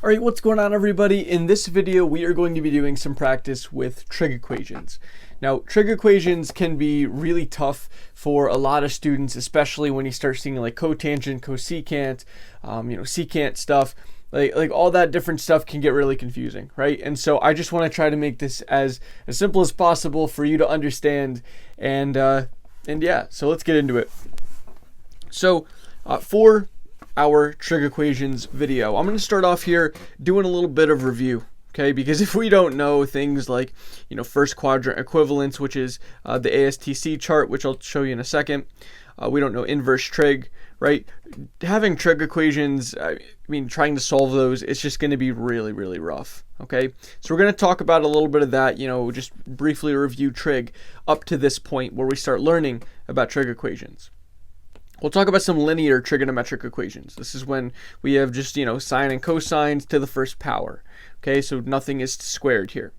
Alright, what's going on everybody? In this video we are going to be doing some practice with trig equations. Now, trig equations can be really tough for a lot of students, especially when you start seeing like cotangent, cosecant, secant stuff. Like all that different stuff can get really confusing, right? And so I just want to try to make this as simple as possible for you to understand. And yeah, so let's get into it. So for our trig equations video, I'm going to start off here doing a little bit of review, okay? Because if we don't know things like, first quadrant equivalence, which is the ASTC chart, which I'll show you in a second, we don't know inverse trig, right? Having trig equations, trying to solve those, it's just going to be really, really rough, okay? So we're going to talk about a little bit of that, just briefly review trig up to this point where we start learning about trig equations. We'll talk about some linear trigonometric equations. This is when we have just, sine and cosines to the first power. Okay, so nothing is squared here.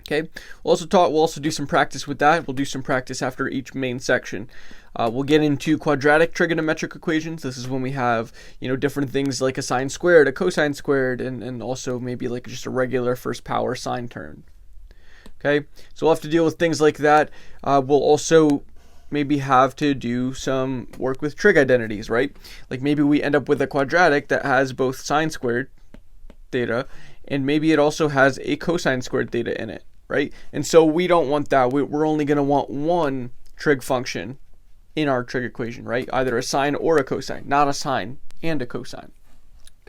Okay, we'll also do some practice with that. We'll do some practice after each main section. We'll get into quadratic trigonometric equations. This is when we have, different things like a sine squared, a cosine squared, and also maybe like just a regular first power sine term. Okay, so we'll have to deal with things like that. We'll also maybe have to do some work with trig identities, right? Like maybe we end up with a quadratic that has both sine squared theta and maybe it also has a cosine squared theta in it, right? And so we don't want that. We're only going to want one trig function in our trig equation, right? Either a sine or a cosine, not a sine and a cosine.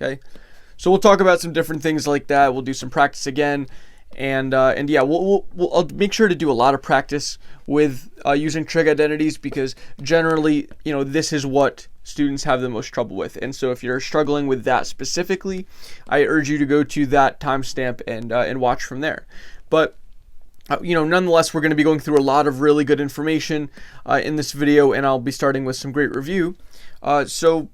Okay, so we'll talk about some different things like that. We'll do some practice again. And yeah, I'll make sure to do a lot of practice with using trig identities because generally, this is what students have the most trouble with. And so if you're struggling with that specifically, I urge you to go to that timestamp and watch from there. But nonetheless, we're going to be going through a lot of really good information in this video, and I'll be starting with some great review. So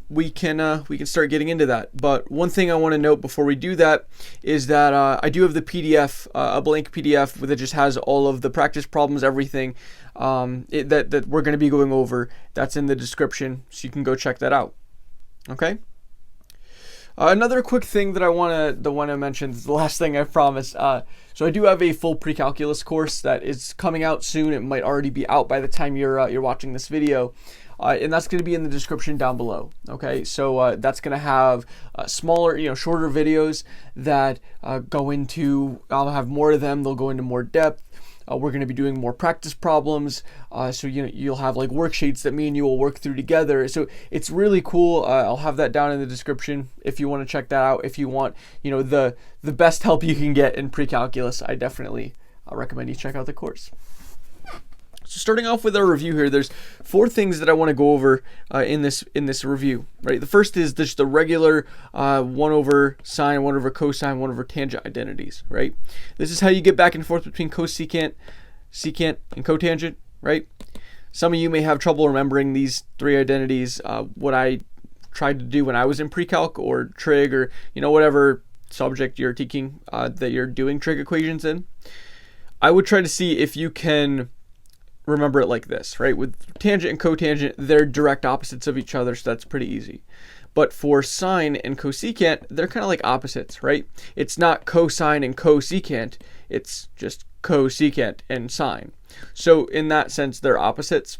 we can start getting into that. But one thing I want to note before we do that is that I do have the PDF, a blank PDF that just has all of the practice problems, everything that we're going to be going over. That's in the description, so you can go check that out. Okay. Another quick thing that I want to mention is the last thing I promised. So I do have a full Precalculus course that is coming out soon. It might already be out by the time you're watching this video. And that's going to be in the description down below. Okay, so that's going to have smaller, shorter videos that go into, I'll have more of them, they'll go into more depth. We're going to be doing more practice problems. So you'll have like worksheets that me and you will work through together. So it's really cool. I'll have that down in the description if you want to check that out. If you want, the best help you can get in Precalculus, I definitely recommend you check out the course. So starting off with our review here, there's 4 things that I want to go over in this review. Right, the first is just the regular 1 over sine, 1 over cosine, 1 over tangent identities. Right, this is how you get back and forth between cosecant, secant, and cotangent. Right, some of you may have trouble remembering these 3 identities. What I tried to do when I was in pre-calc or trig or whatever subject you're taking that you're doing trig equations in, I would try to see if you can remember it like this, right? With tangent and cotangent, they're direct opposites of each other, so that's pretty easy. But for sine and cosecant, they're kind of like opposites, right? It's not cosine and cosecant, it's just cosecant and sine. So in that sense, they're opposites,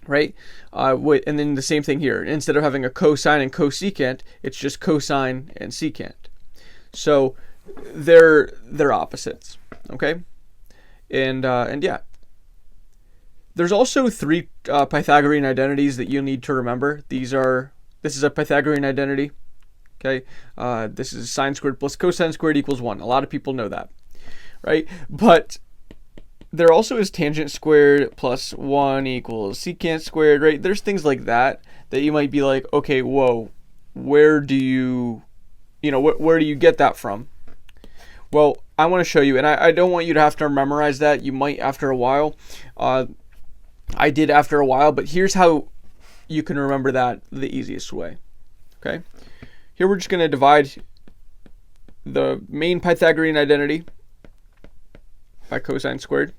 right? And then the same thing here. Instead of having a cosine and cosecant, it's just cosine and secant. So they're opposites, okay? And yeah. There's also 3 Pythagorean identities that you'll need to remember. This is a Pythagorean identity. Okay, this is sine squared plus cosine squared equals 1. A lot of people know that, right? But there also is tangent squared plus 1 equals secant squared, right? There's things like that you might be like, okay, whoa, where do you get that from? Well, I want to show you, and I don't want you to have to memorize that. You might after a while. I did after a while, but here's how you can remember that the easiest way. Okay, here we're just going to divide the main Pythagorean identity by cosine squared,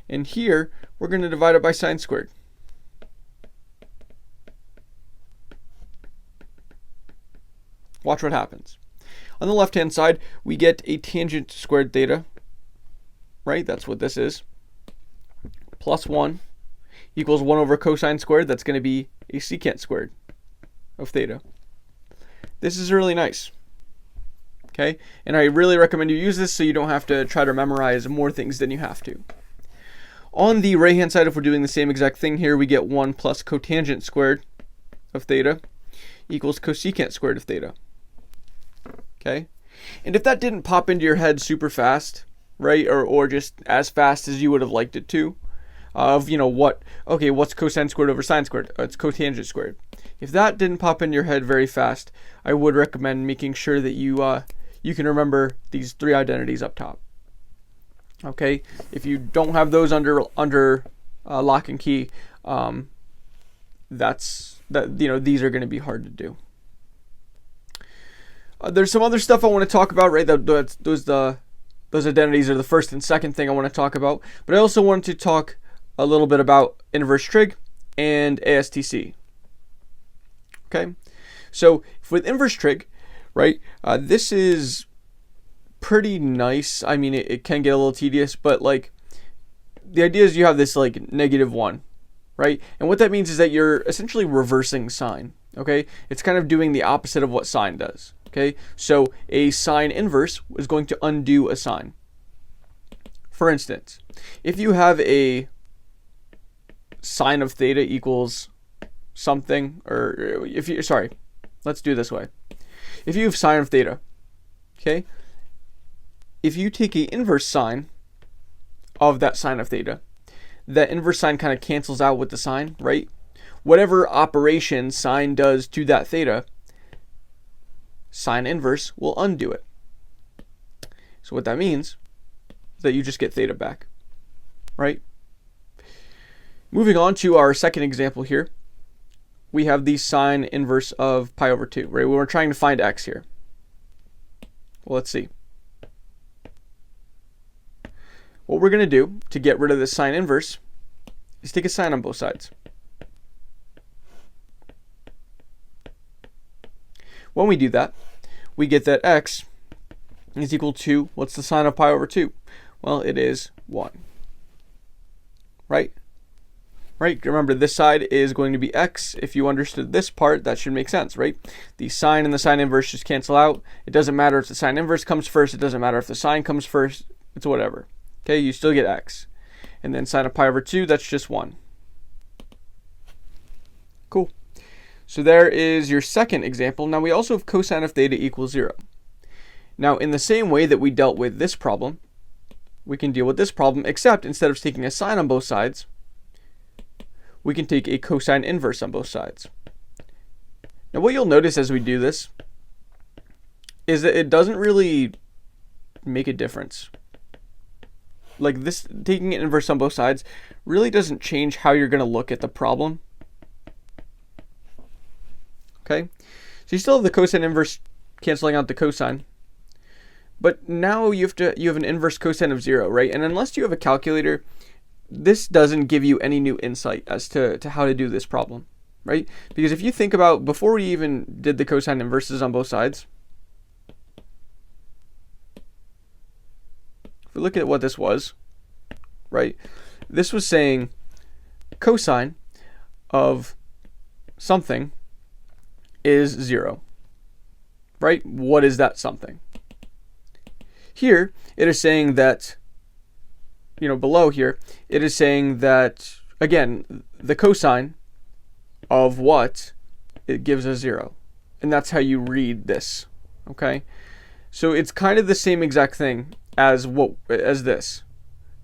and here we're going to divide it by sine squared. Watch what happens. On the left-hand side, we get a tangent squared theta, right? That's what this is. Plus 1 equals 1 over cosine squared. That's going to be a secant squared of theta. This is really nice. Okay? And I really recommend you use this so you don't have to try to memorize more things than you have to. On the right-hand side, if we're doing the same exact thing here, we get 1 plus cotangent squared of theta equals cosecant squared of theta. Okay? And if that didn't pop into your head super fast, right, or just as fast as you would have liked it to, of, what's cosine squared over sine squared? It's cotangent squared. If that didn't pop into your head very fast, I would recommend making sure that you can remember these three identities up top. Okay, if you don't have those under lock and key, these are going to be hard to do. There's some other stuff I want to talk about, right? Those identities are the first and second thing I want to talk about. But I also wanted to talk a little bit about inverse trig and ASTC. Okay, so with inverse trig, right, this is pretty nice. I mean, it can get a little tedious, but like the idea is you have this like -1, right? And what that means is that you're essentially reversing sine. Okay, it's kind of doing the opposite of what sine does. Okay, so a sine inverse is going to undo a sine. For instance, if you have a sine of theta equals something, or let's do it this way. If you have sine of theta, okay, if you take an inverse sine of that sine of theta, that inverse sine kind of cancels out with the sine, right? Whatever operation sine does to that theta, sine inverse will undo it. So what that means is that you just get theta back, right? Moving on to our second example here, we have the sine inverse of pi over 2, right? We're trying to find x here. Well, let's see. What we're going to do to get rid of the sine inverse is take a sine on both sides. When we do that, we get that x is equal to, what's the sine of pi over 2? Well, it is 1. Right? Right? Remember, this side is going to be x. If you understood this part, that should make sense, right? The sine and the sine inverse just cancel out. It doesn't matter if the sine inverse comes first. It doesn't matter if the sine comes first. It's whatever. Okay, you still get x. And then sine of pi over 2, that's just 1. Cool. So there is your second example. Now we also have cosine of theta equals 0. Now in the same way that we dealt with this problem, we can deal with this problem, except instead of taking a sine on both sides, we can take a cosine inverse on both sides. Now what you'll notice as we do this is that it doesn't really make a difference. Like this, taking an inverse on both sides really doesn't change how you're going to look at the problem. Okay, so you still have the cosine inverse canceling out the cosine, but now you have an inverse cosine of 0, right? And unless you have a calculator, this doesn't give you any new insight as to how to do this problem, right? Because if you think about, before we even did the cosine inverses on both sides, if we look at what this was, right? This was saying cosine of something is 0, right? What is that something? Here, it is saying that, below here, it is saying that, again, the cosine of what, it gives us 0. And that's how you read this, okay? So it's kind of the same exact thing as this,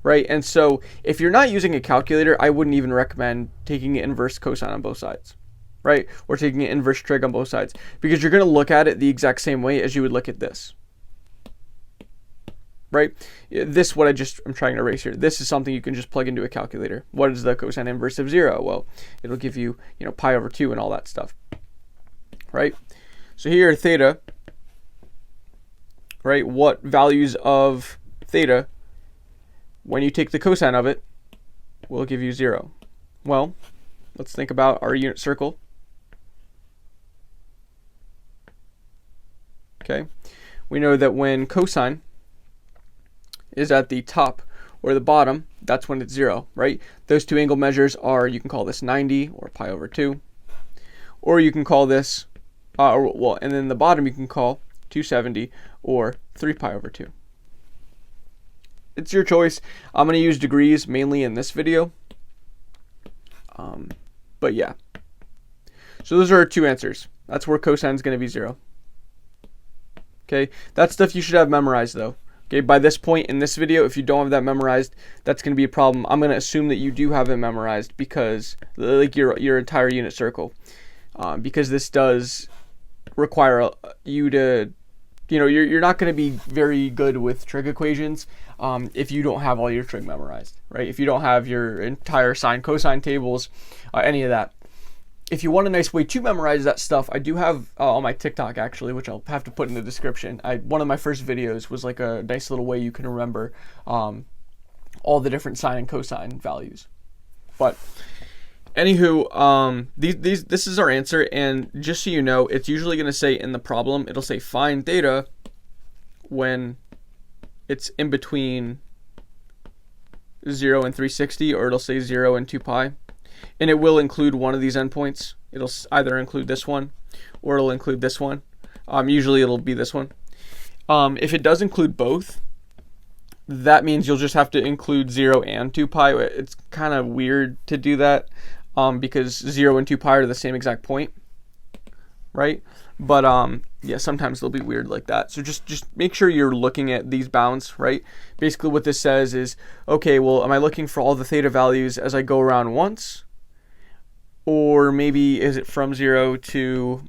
right? And so if you're not using a calculator, I wouldn't even recommend taking an inverse cosine on both sides, right? Or taking an inverse trig on both sides, because you're going to look at it the exact same way as you would look at this, right? This, I'm trying to erase here, this is something you can just plug into a calculator. What is the cosine inverse of 0? Well, it'll give you, pi over 2 and all that stuff, right? So here, theta, right? What values of theta, when you take the cosine of it, will give you 0. Well, let's think about our unit circle. Okay, we know that when cosine is at the top or the bottom, that's when it's 0, right? Those two angle measures are, you can call this 90 or pi over 2, or you can call this, and then the bottom you can call 270 or 3 pi over 2. It's your choice. I'm going to use degrees mainly in this video, but yeah. So those are our two answers. That's where cosine is going to be 0. Okay, that's stuff you should have memorized though. Okay, by this point in this video, if you don't have that memorized, that's going to be a problem. I'm going to assume that you do have it memorized because, like your entire unit circle, because this does require you to, you're not going to be very good with trig equations if you don't have all your trig memorized, right? If you don't have your entire sine, cosine tables, any of that. If you want a nice way to memorize that stuff, I do have on my TikTok actually, which I'll have to put in the description. One of my first videos was like a nice little way you can remember all the different sine and cosine values. But anywho, this is our answer, and just so you know, it's usually going to say in the problem, it'll say find theta when it's in between 0 and 360, or it'll say 0 and 2 pi. And it will include one of these endpoints. It'll either include this one or it'll include this one. Usually it'll be this one. If it does include both, that means you'll just have to include 0 and 2 pi. It's kind of weird to do that because 0 and 2 pi are the same exact point, right? But yeah, sometimes they'll be weird like that. So just make sure you're looking at these bounds, right? Basically what this says is, okay, well, am I looking for all the theta values as I go around once? Or maybe is it from 0 to,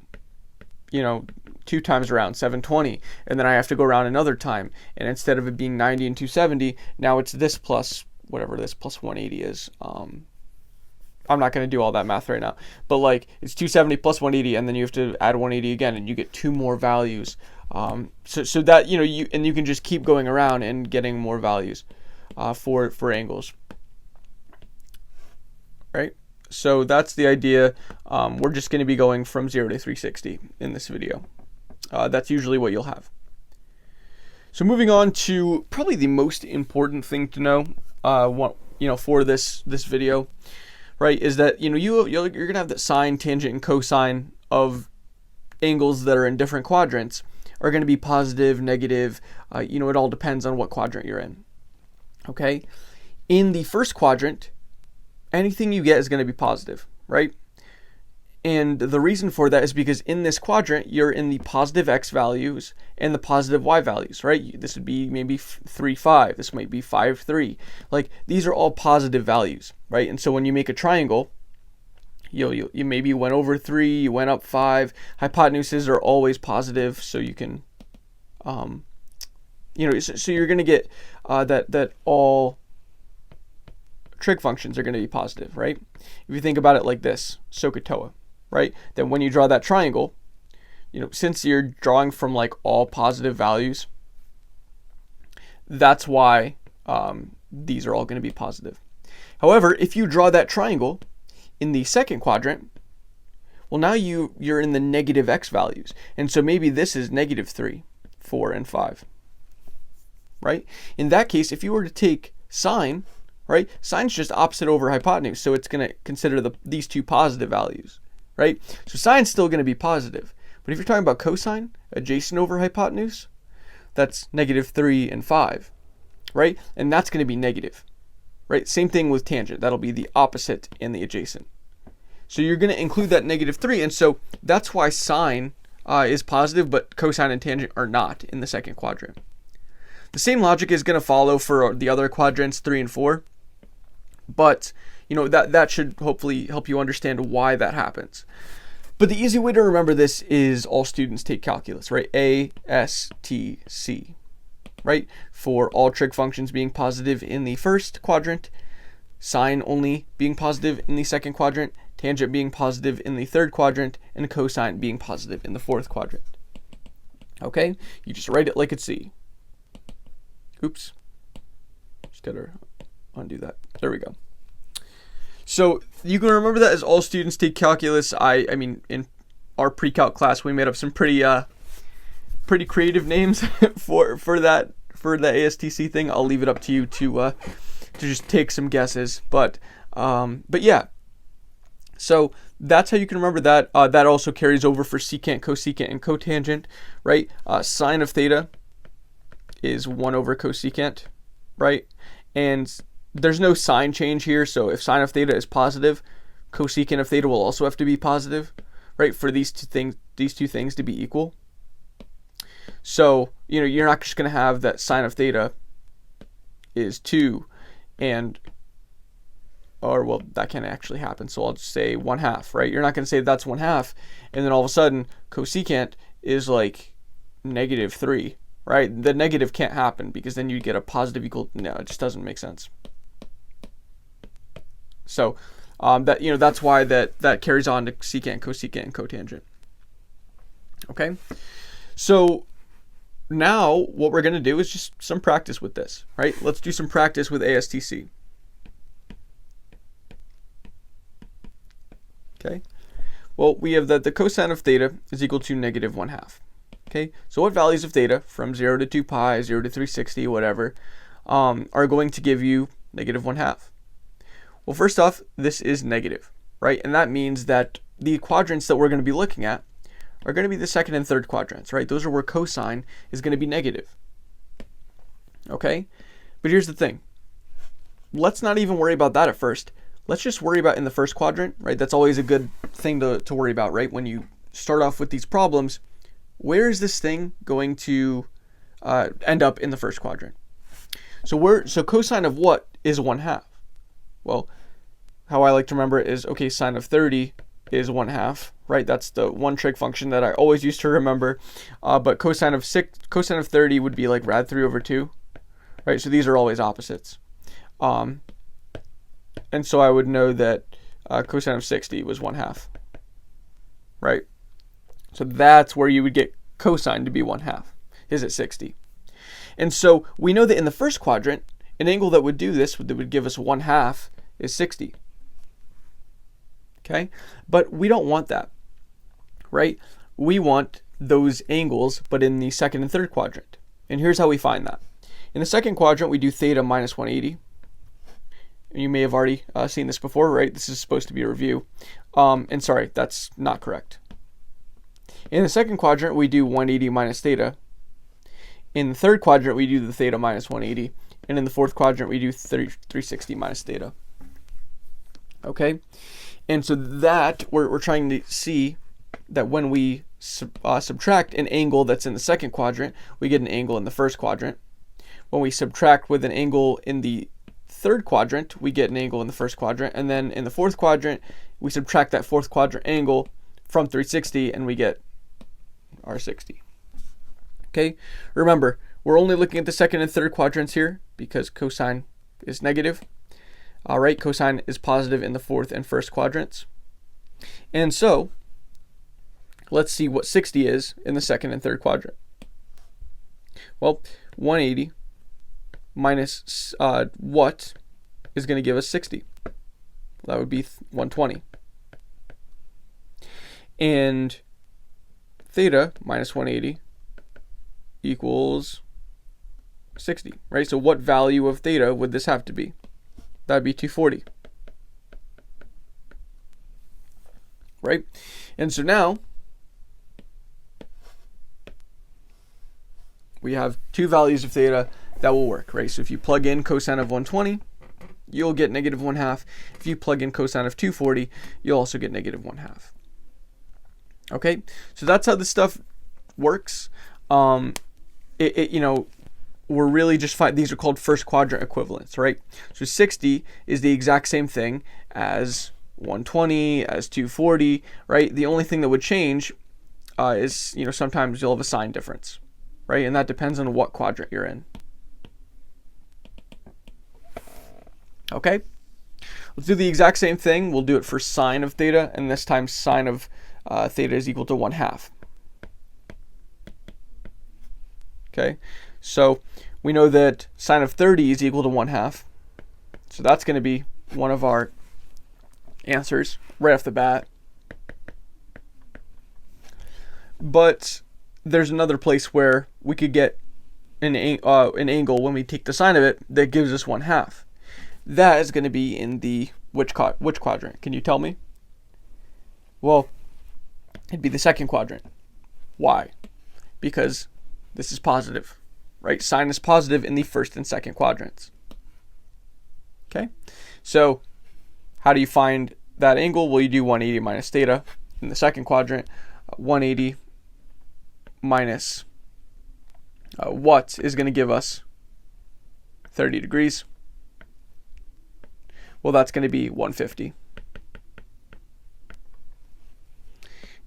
2 times around, 720, and then I have to go around another time, and instead of it being 90 and 270, now it's this plus whatever this plus 180 is. I'm not going to do all that math right now, but like it's 270 plus 180, and then you have to add 180 again, and you get 2 more values. So that you can just keep going around and getting more values for angles, right? So that's the idea. We're just going to be going from 0 to 360 in this video. That's usually what you'll have. So moving on to probably the most important thing to know, for this video, right, is that you're going to have that sine, tangent, and cosine of angles that are in different quadrants are going to be positive, negative. It all depends on what quadrant you're in. Okay, in the first quadrant, anything you get is going to be positive, right? And the reason for that is because in this quadrant, you're in the positive x values and the positive y values, right? This would be maybe 3, 5. This might be 5, 3. Like, these are all positive values, right? And so when you make a triangle, you maybe went over 3, you went up 5. Hypotenuses are always positive, so you can, so you're going to get that all trig functions are going to be positive, right? If you think about it like this, SOHCAHTOA, right? Then when you draw that triangle, since you're drawing from like all positive values, that's why these are all going to be positive. However, if you draw that triangle in the second quadrant, well, now you're in the negative x values. And so maybe this is negative 3, 4, and 5, right? In that case, if you were to take sine, right? Sine's just opposite over hypotenuse, so it's going to consider these two positive values, right? So sine's still going to be positive. But if you're talking about cosine, adjacent over hypotenuse, that's negative 3 and 5, right? And that's going to be negative, right? Same thing with tangent. That'll be the opposite and the adjacent. So you're going to include that negative 3, and so that's why sine is positive, but cosine and tangent are not in the second quadrant. The same logic is going to follow for the other quadrants, 3 and 4. But that should hopefully help you understand why that happens. But the easy way to remember this is all students take calculus, right? ASTC, right? For all trig functions being positive in the first quadrant, sine only being positive in the second quadrant, tangent being positive in the third quadrant, and cosine being positive in the fourth quadrant. Okay? You just write it like it's C. Oops. Just gotta undo that. There we go. So you can remember that as all students take calculus. I mean, in our pre-calc class, we made up some pretty pretty creative names for the ASTC thing. I'll leave it up to you to just take some guesses. But yeah. So that's how you can remember that. That also carries over for secant, cosecant, and cotangent, right? Sine of theta is 1 over cosecant, right? And there's no sign change here, so if sine of theta is positive, cosecant of theta will also have to be positive, right? For these two things to be equal. So, you're not just going to have that sine of theta is 2 well, that can't actually happen, so I'll just say 1/2, right? You're not going to say that's 1/2, and then all of a sudden cosecant is like -3, right? The negative can't happen, because then you get a positive equal. No, it just doesn't make sense. So that's why that carries on to secant, cosecant, and cotangent. Okay, so now what we're going to do is just some practice with this, right? Let's do some practice with ASTC. Okay, well, we have that the cosine of theta is equal to -1/2. Okay, so what values of theta from 0 to 2 pi, 0 to 360, whatever, are going to give you -1/2? Well, first off, this is negative, right? And that means that the quadrants that we're going to be looking at are going to be the second and third quadrants, right? Those are where cosine is going to be negative. Okay, but here's the thing. Let's not even worry about that at first. Let's just worry about in the first quadrant, right? That's always a good thing to worry about, right? When you start off with these problems, where is this thing going to end up in the first quadrant? So cosine of what is 1/2? Well, how I like to remember it is, okay, sine of 30 is 1/2, right? That's the one trig function that I always used to remember. But cosine of 30 would be like rad 3 over 2, right? So these are always opposites. And so I would know that cosine of 60 was 1/2, right? So that's where you would get cosine to be 1/2, is at 60. And so we know that in the first quadrant, an angle that would do this, that would give us 1/2, is 60. Okay, but we don't want that, right? We want those angles, but in the second and third quadrant. And here's how we find that. In the second quadrant, we do theta minus 180. You may have already seen this before, right? This is supposed to be a review. And sorry, that's not correct. In the second quadrant, we do 180 minus theta. In the third quadrant, we do the theta minus 180. And in the fourth quadrant, we do 360 minus theta. Okay? And so that, we're trying to see that when we subtract an angle that's in the second quadrant, we get an angle in the first quadrant. When we subtract with an angle in the third quadrant, we get an angle in the first quadrant, and then in the fourth quadrant, we subtract that fourth quadrant angle from 360, and we get our 60. Okay, remember, we're only looking at the second and third quadrants here because cosine is negative. All right, cosine is positive in the fourth and first quadrants. And so, let's see what 60 is in the second and third quadrant. Well, 180 minus what is going to give us 60? That would be 120. And theta minus 180 equals 60, right? So what value of theta would this have to be? That would be 240. Right? And so now we have two values of theta that will work, right? So if you plug in cosine of 120, you'll get negative 1/2. If you plug in cosine of 240, you'll also get negative 1/2. Okay, so that's how this stuff works. We're really just these are called first quadrant equivalents, right? So 60 is the exact same thing as 120, as 240, right? The only thing that would change is, sometimes you'll have a sign difference, right? And that depends on what quadrant you're in. Okay, let's do the exact same thing. We'll do it for sine of theta, and this time sine of theta is equal to 1/2. Okay, so we know that sine of 30 is equal to 1/2. So that's going to be one of our answers right off the bat. But there's another place where we could get an angle when we take the sine of it that gives us 1/2. That is going to be in the which quadrant? Can you tell me? Well, it'd be the second quadrant. Why? Because this is positive, right? Sine is positive in the first and second quadrants. Okay, so how do you find that angle? Well, you do 180 minus theta in the second quadrant. 180 minus what is going to give us 30 degrees? Well, that's going to be 150.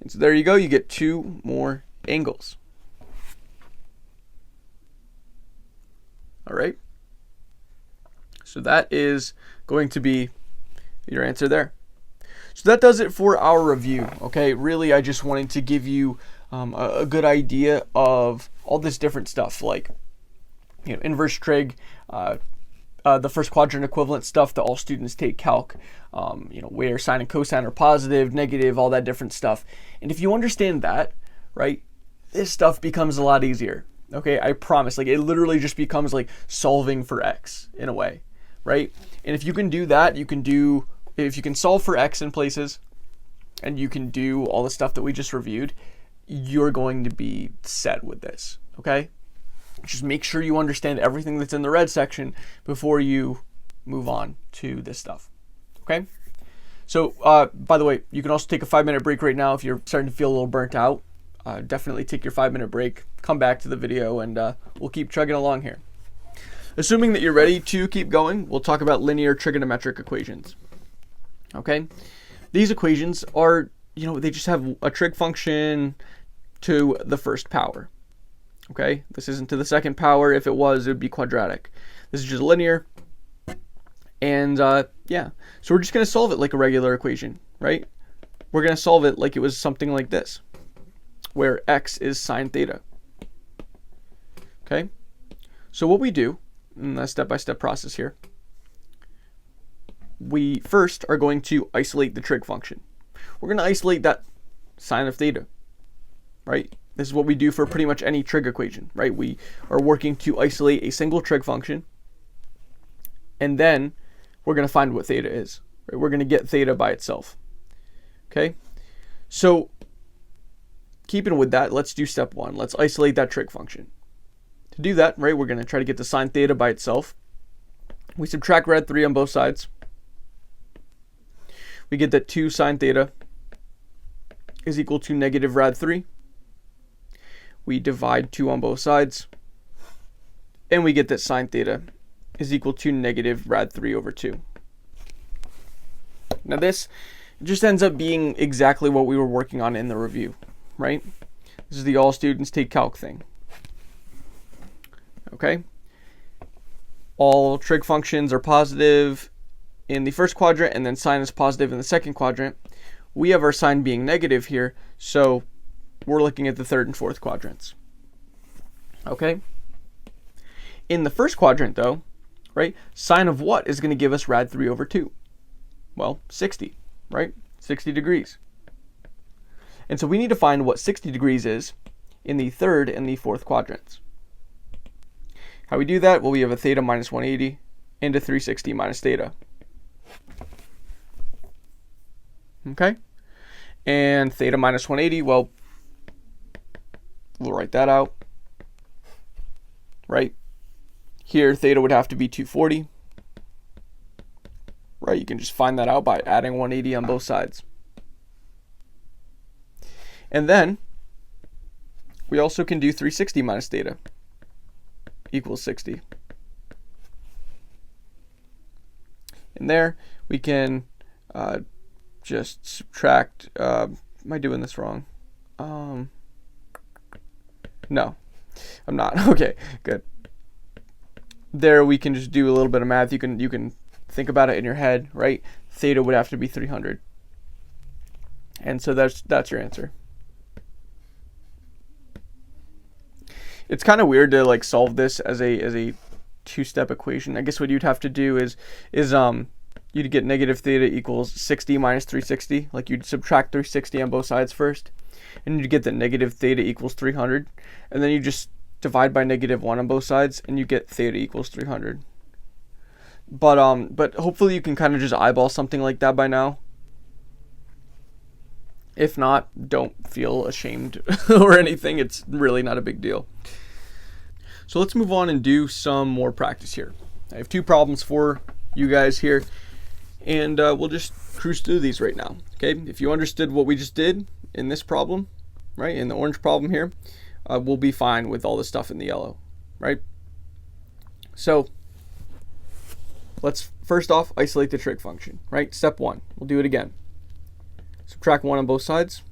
And so there you go. You get 2 more angles. All right. So that is going to be your answer there. So that does it for our review. Okay. Really, I just wanted to give you a good idea of all this different stuff, like inverse trig, the first quadrant equivalent stuff that all students take calc, where sine and cosine are positive, negative, all that different stuff. And if you understand that, right, this stuff becomes a lot easier. Okay, I promise. Like, it literally just becomes like solving for x in a way, right? And if you can do that, if you can solve for x in places, and you can do all the stuff that we just reviewed, you're going to be set with this. Okay, just make sure you understand everything that's in the red section before you move on to this stuff. Okay, so by the way, you can also take a 5-minute break right now if you're starting to feel a little burnt out. Definitely take your 5-minute break, come back to the video, and we'll keep chugging along here. Assuming that you're ready to keep going, we'll talk about linear trigonometric equations. Okay, these equations are, they just have a trig function to the first power. Okay, this isn't to the second power. If it was, it would be quadratic. This is just linear. And yeah, so we're just going to solve it like a regular equation, right? We're going to solve it like it was something like this, where x is sine theta. Okay, so what we do in the step-by-step process here, we first are going to isolate the trig function. We're going to isolate that sine of theta, right? This is what we do for pretty much any trig equation, right? We are working to isolate a single trig function, and then we're going to find what theta is. Right? We're going to get theta by itself. Okay, so keeping with that, let's do step 1. Let's isolate that trig function. To do that, right, we're going to try to get the sine theta by itself. We subtract rad 3 on both sides. We get that 2 sine theta is equal to negative rad 3. We divide 2 on both sides, and we get that sine theta is equal to negative rad 3 over 2. Now this just ends up being exactly what we were working on in the review, right? This is the all students take calc thing. Okay? All trig functions are positive in the first quadrant, and then sine is positive in the second quadrant. We have our sine being negative here, so we're looking at the third and fourth quadrants. Okay? In the first quadrant, though, right, sine of what is going to give us rad 3 over 2? Well, 60, right? 60 degrees. And so we need to find what 60 degrees is in the third and the fourth quadrants. How we do that? Well, we have a theta minus 180 and a 360 minus theta. Okay? And theta minus 180, well, we'll write that out. Right? Here, theta would have to be 240. Right? You can just find that out by adding 180 on both sides. And then, we also can do 360 minus theta equals 60. And there, we can just subtract, am I doing this wrong? No, I'm not. Okay, good. There we can just do a little bit of math. You can think about it in your head, right? Theta would have to be 300. And so that's your answer. It's kind of weird to like solve this as a two-step equation. I guess what you'd have to do is you'd get negative theta equals 60 minus 360. Like you'd subtract 360 on both sides first, and you'd get that negative theta equals 300. And then you just divide by negative 1 on both sides, and you get theta equals 300. But hopefully you can kind of just eyeball something like that by now. If not, don't feel ashamed or anything. It's really not a big deal. So let's move on and do some more practice here. I have 2 problems for you guys here, and we'll just cruise through these right now. Okay, if you understood what we just did in this problem, right, in the orange problem here, we'll be fine with all the stuff in the yellow, right? So let's first off isolate the trig function, right? Step 1, we'll do it again. Subtract 1 on both sides.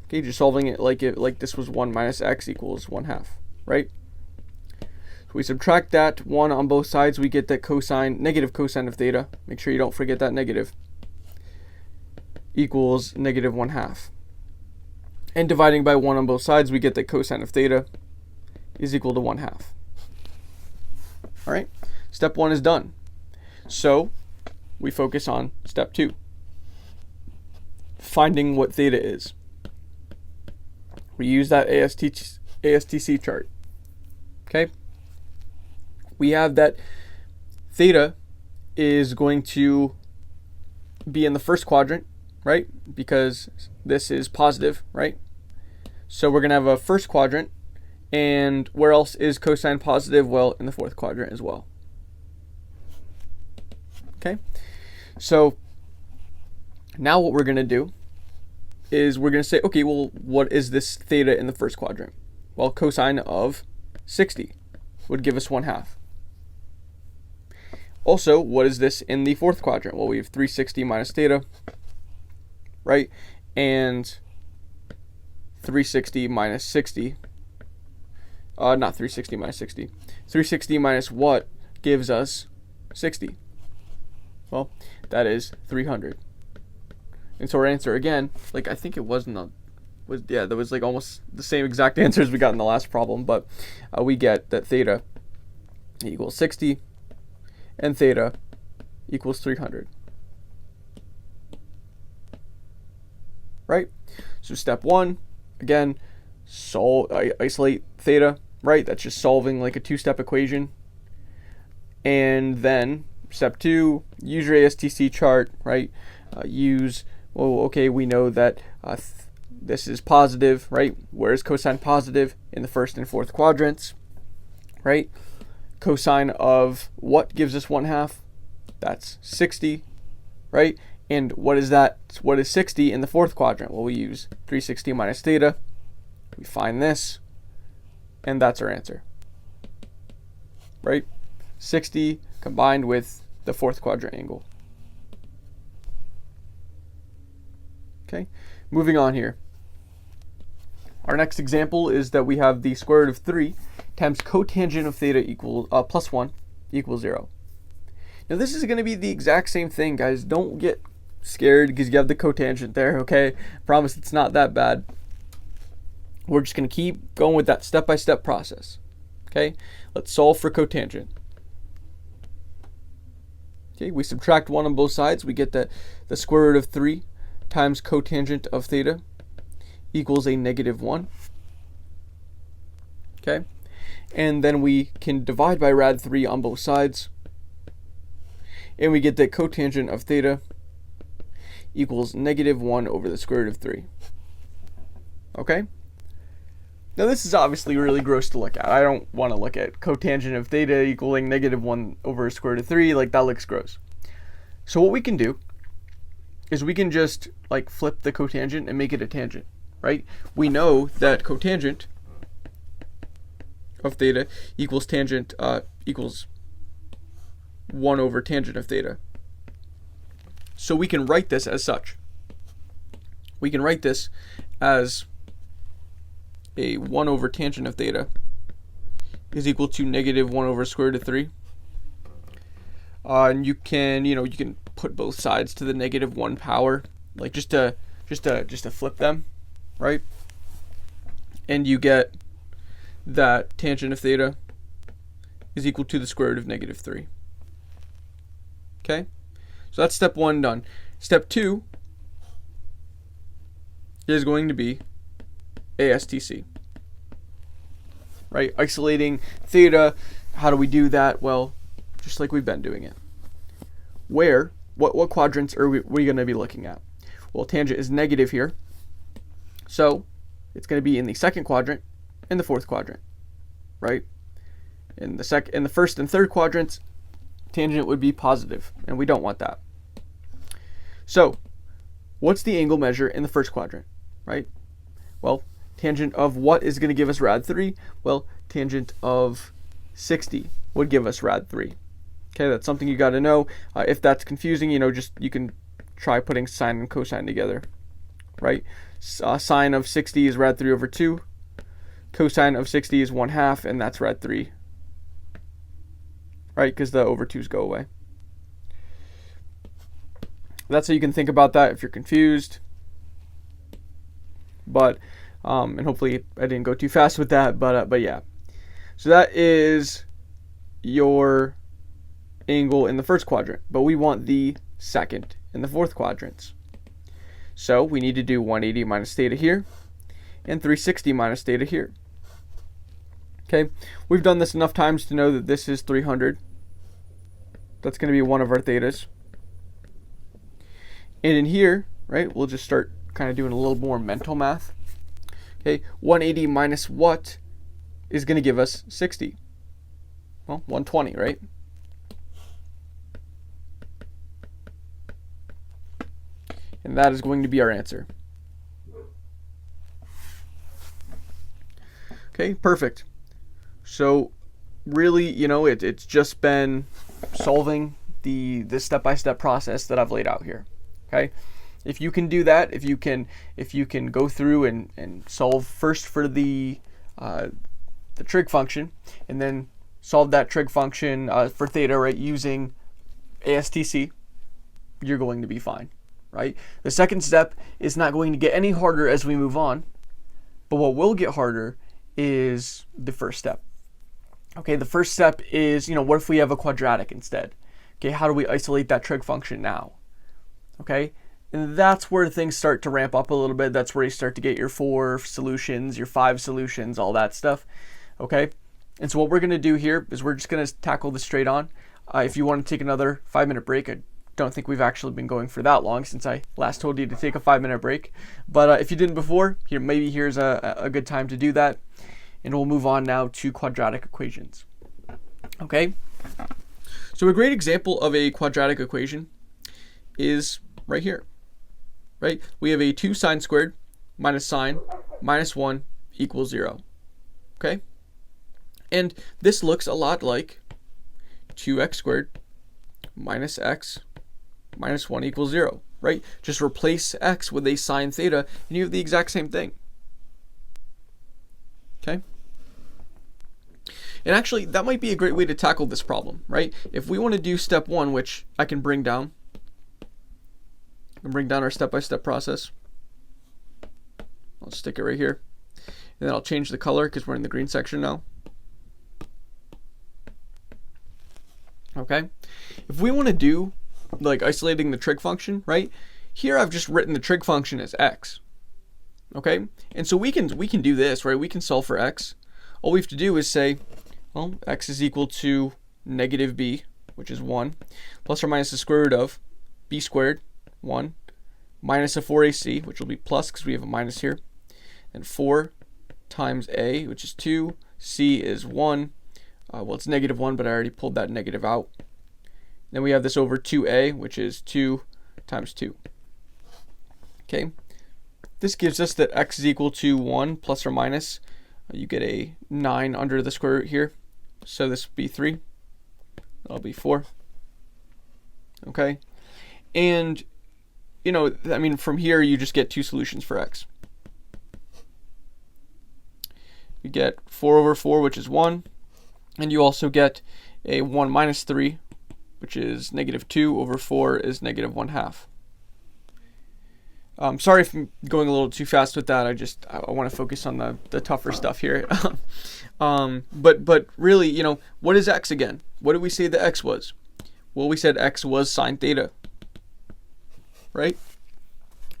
Okay, just solving it like this was 1 minus x equals 1/2, right? So we subtract that 1 on both sides, we get that negative cosine of theta. Make sure you don't forget that negative. Equals negative 1/2. And dividing by 1 on both sides, we get that cosine of theta is equal to 1/2. All right, step 1 is done. So we focus on step 2. Finding what theta is. We use that ASTC chart. Okay? We have that theta is going to be in the first quadrant, right? Because this is positive, right? So we're going to have a first quadrant. And where else is cosine positive? Well, in the fourth quadrant as well. Okay? So now what we're going to do is we're going to say, okay, well, what is this theta in the first quadrant? Well, cosine of 60 would give us 1/2. Also, what is this in the fourth quadrant? Well, we have 360 minus theta, right? And 360 minus 60. Not 360 minus 60. 360 minus what gives us 60? Well, that is 300. And so our answer again, like I think it wasn't that was like almost the same exact answers we got in the last problem, but we get that theta equals 60 and theta equals 300. Right? So step 1, again, isolate theta, right? That's just solving like a 2-step equation. And then step 2, use your ASTC chart, right? We know that this is positive, right? Where is cosine positive? In the first and fourth quadrants, right? Cosine of what gives us 1/2? That's 60, right? And what is that? What is 60 in the fourth quadrant? Well, we use 360 minus theta. We find this, and that's our answer, right? 60 combined with the fourth quadrant angle. Okay, moving on here. Our next example is that we have the square root of 3 times cotangent of theta plus 1 equals 0. Now this is going to be the exact same thing, guys. Don't get scared because you have the cotangent there, okay? Promise it's not that bad. We're just going to keep going with that step-by-step process. Okay, let's solve for cotangent. Okay, we subtract 1 on both sides. We get that the square root of 3 times cotangent of theta equals a negative 1. Okay, and then we can divide by rad 3 on both sides, and we get that cotangent of theta equals negative 1 over the square root of 3. Okay, now this is obviously really gross to look at. I don't want to look at cotangent of theta equaling negative 1 over square root of 3. Like, that looks gross. So what we can do is we can just like flip the cotangent and make it a tangent, right? We know that cotangent of theta equals 1 over tangent of theta. So we can write this as such. We can write this as a 1 over tangent of theta is equal to negative 1 over square root of 3. And you can put both sides to the negative 1 power, like just to flip them, right? And you get that tangent of theta is equal to the square root of negative 3. Okay, so that's step 1 done. Step 2 is going to be ASTC, right? Isolating theta. How do we do that? Well, just like we've been doing it. What quadrants are we going to be looking at? Well, tangent is negative here, so it's going to be in the second quadrant and the fourth quadrant, right? In the first and third quadrants, tangent would be positive, and we don't want that. So, what's the angle measure in the first quadrant, right? Well, tangent of what is going to give us rad 3? Well, tangent of 60 would give us rad 3. Okay, that's something you got to know. If that's confusing, you can try putting sine and cosine together, right? Sine of 60 is rad 3 over 2. Cosine of 60 is 1/2, and that's rad 3, right? Because the over 2's go away. That's how you can think about that if you're confused. But, and hopefully I didn't go too fast with that, but yeah. So that is your angle in the first quadrant, but we want the second and the fourth quadrants. So we need to do 180 minus theta here and 360 minus theta here. Okay, we've done this enough times to know that this is 300. That's going to be one of our thetas. And in here, right, we'll just start kind of doing a little more mental math. Okay, 180 minus what is going to give us 60? Well, 120, right? And that is going to be our answer. Okay, perfect. So really, it's just been solving the step-by-step process that I've laid out here. Okay, if you can do that, if you can go through and solve first for the trig function, and then solve that trig function for theta, right, using ASTC, you're going to be fine, right? The second step is not going to get any harder as we move on, but what will get harder is the first step. Okay, the first step is, what if we have a quadratic instead? Okay, how do we isolate that trig function now? Okay, and that's where things start to ramp up a little bit. That's where you start to get your 4 solutions, your 5 solutions, all that stuff. Okay, and so what we're going to do here is we're just going to tackle this straight on. If you want to take another 5-minute break, I don't think we've actually been going for that long since I last told you to take a 5-minute break. But if you didn't before, here's a good time to do that. And we'll move on now to quadratic equations. Okay, so a great example of a quadratic equation is right here, right? We have a 2 sine squared minus sine minus 1 equals 0. Okay, and this looks a lot like 2x squared minus x minus 1 equals 0, right? Just replace x with a sine theta and you have the exact same thing. Okay, and actually that might be a great way to tackle this problem, right? If we want to do step 1, which I can bring down our step-by-step process. I'll stick it right here, and then I'll change the color because we're in the green section now. Okay, if we want to do like isolating the trig function, right? Here I've just written the trig function as x. Okay, and so we can do this, right? We can solve for x. All we have to do is say, well, x is equal to negative b, which is 1, plus or minus the square root of b squared, 1, minus a 4ac, which will be plus because we have a minus here, and 4 times a, which is 2, c is 1. Well, it's negative 1, but I already pulled that negative out. Then we have this over 2a, which is 2 times 2. Okay, this gives us that x is equal to 1 plus or minus. You get a 9 under the square root here, so this would be 3. That'll be 4. Okay, and from here you just get 2 solutions for x. You get 4 over 4, which is 1, and you also get a 1 minus 3, which is negative 2 over 4 is negative 1/2. Sorry if I'm going a little too fast with that. I want to focus on the tougher stuff here. But really, what is x again? What did we say the x was? Well, we said x was sine theta, right?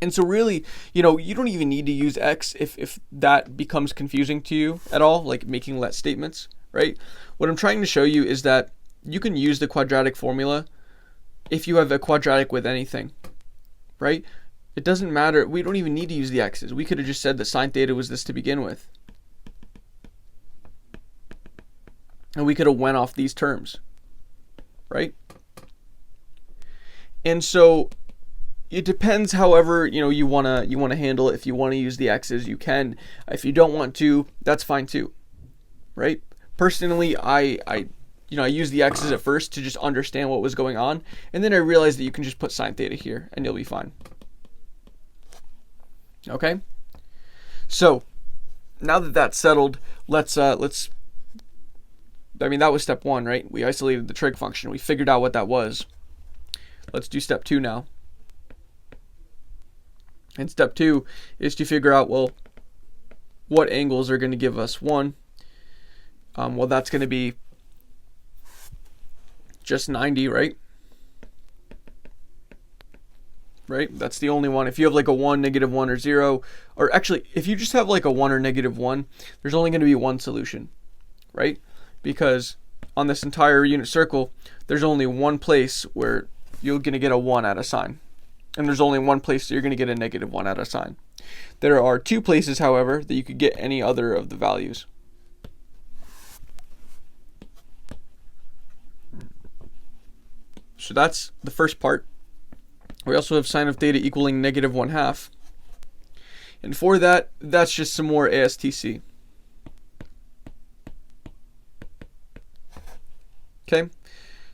And so really, you don't even need to use x if that becomes confusing to you at all, like making let statements, right? What I'm trying to show you is that you can use the quadratic formula if you have a quadratic with anything, right? It doesn't matter. We don't even need to use the x's. We could have just said that sine theta was this to begin with. And we could have went off these terms, right? And so it depends, however, you want to handle it. If you want to use the x's, you can. If you don't want to, that's fine too, right? Personally, I use the x's at first to just understand what was going on, and then I realized that you can just put sine theta here and you'll be fine. Okay? So, now that that's settled, that was step 1, right? We isolated the trig function. We figured out what that was. Let's do step 2 now. And step 2 is to figure out, well, what angles are going to give us 1. Well, that's going to be just 90, right? Right? That's the only one. If you have like a 1, -1, or 0, or actually, if you just have like a 1 or -1, there's only going to be one solution, right? Because on this entire unit circle, there's only one place where you're going to get a 1 out of sine. And there's only one place that you're going to get a -1 out of sine. There are 2 places, however, that you could get any other of the values. So that's the first part. We also have sine of theta equaling -1/2. And for that, that's just some more ASTC. Okay?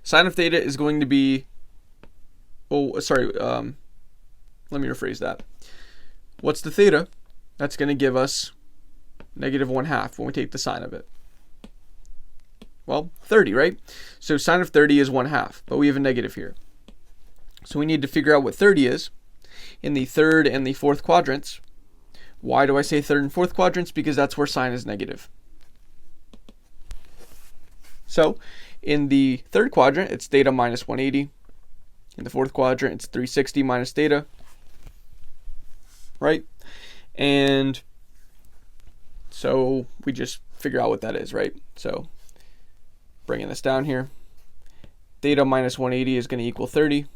Sine of theta is going to be, let me rephrase that. What's the theta? That's going to give us -1/2 when we take the sine of it. Well, 30, right? So sine of 30 is 1/2, but we have a negative here. So we need to figure out what 30 is in the third and the fourth quadrants. Why do I say third and fourth quadrants? Because that's where sine is negative. So in the third quadrant, it's theta minus 180. In the fourth quadrant, it's 360 minus theta. Right? And so we just figure out what that is, right? So bringing this down here, theta minus 180 is going to equal 30.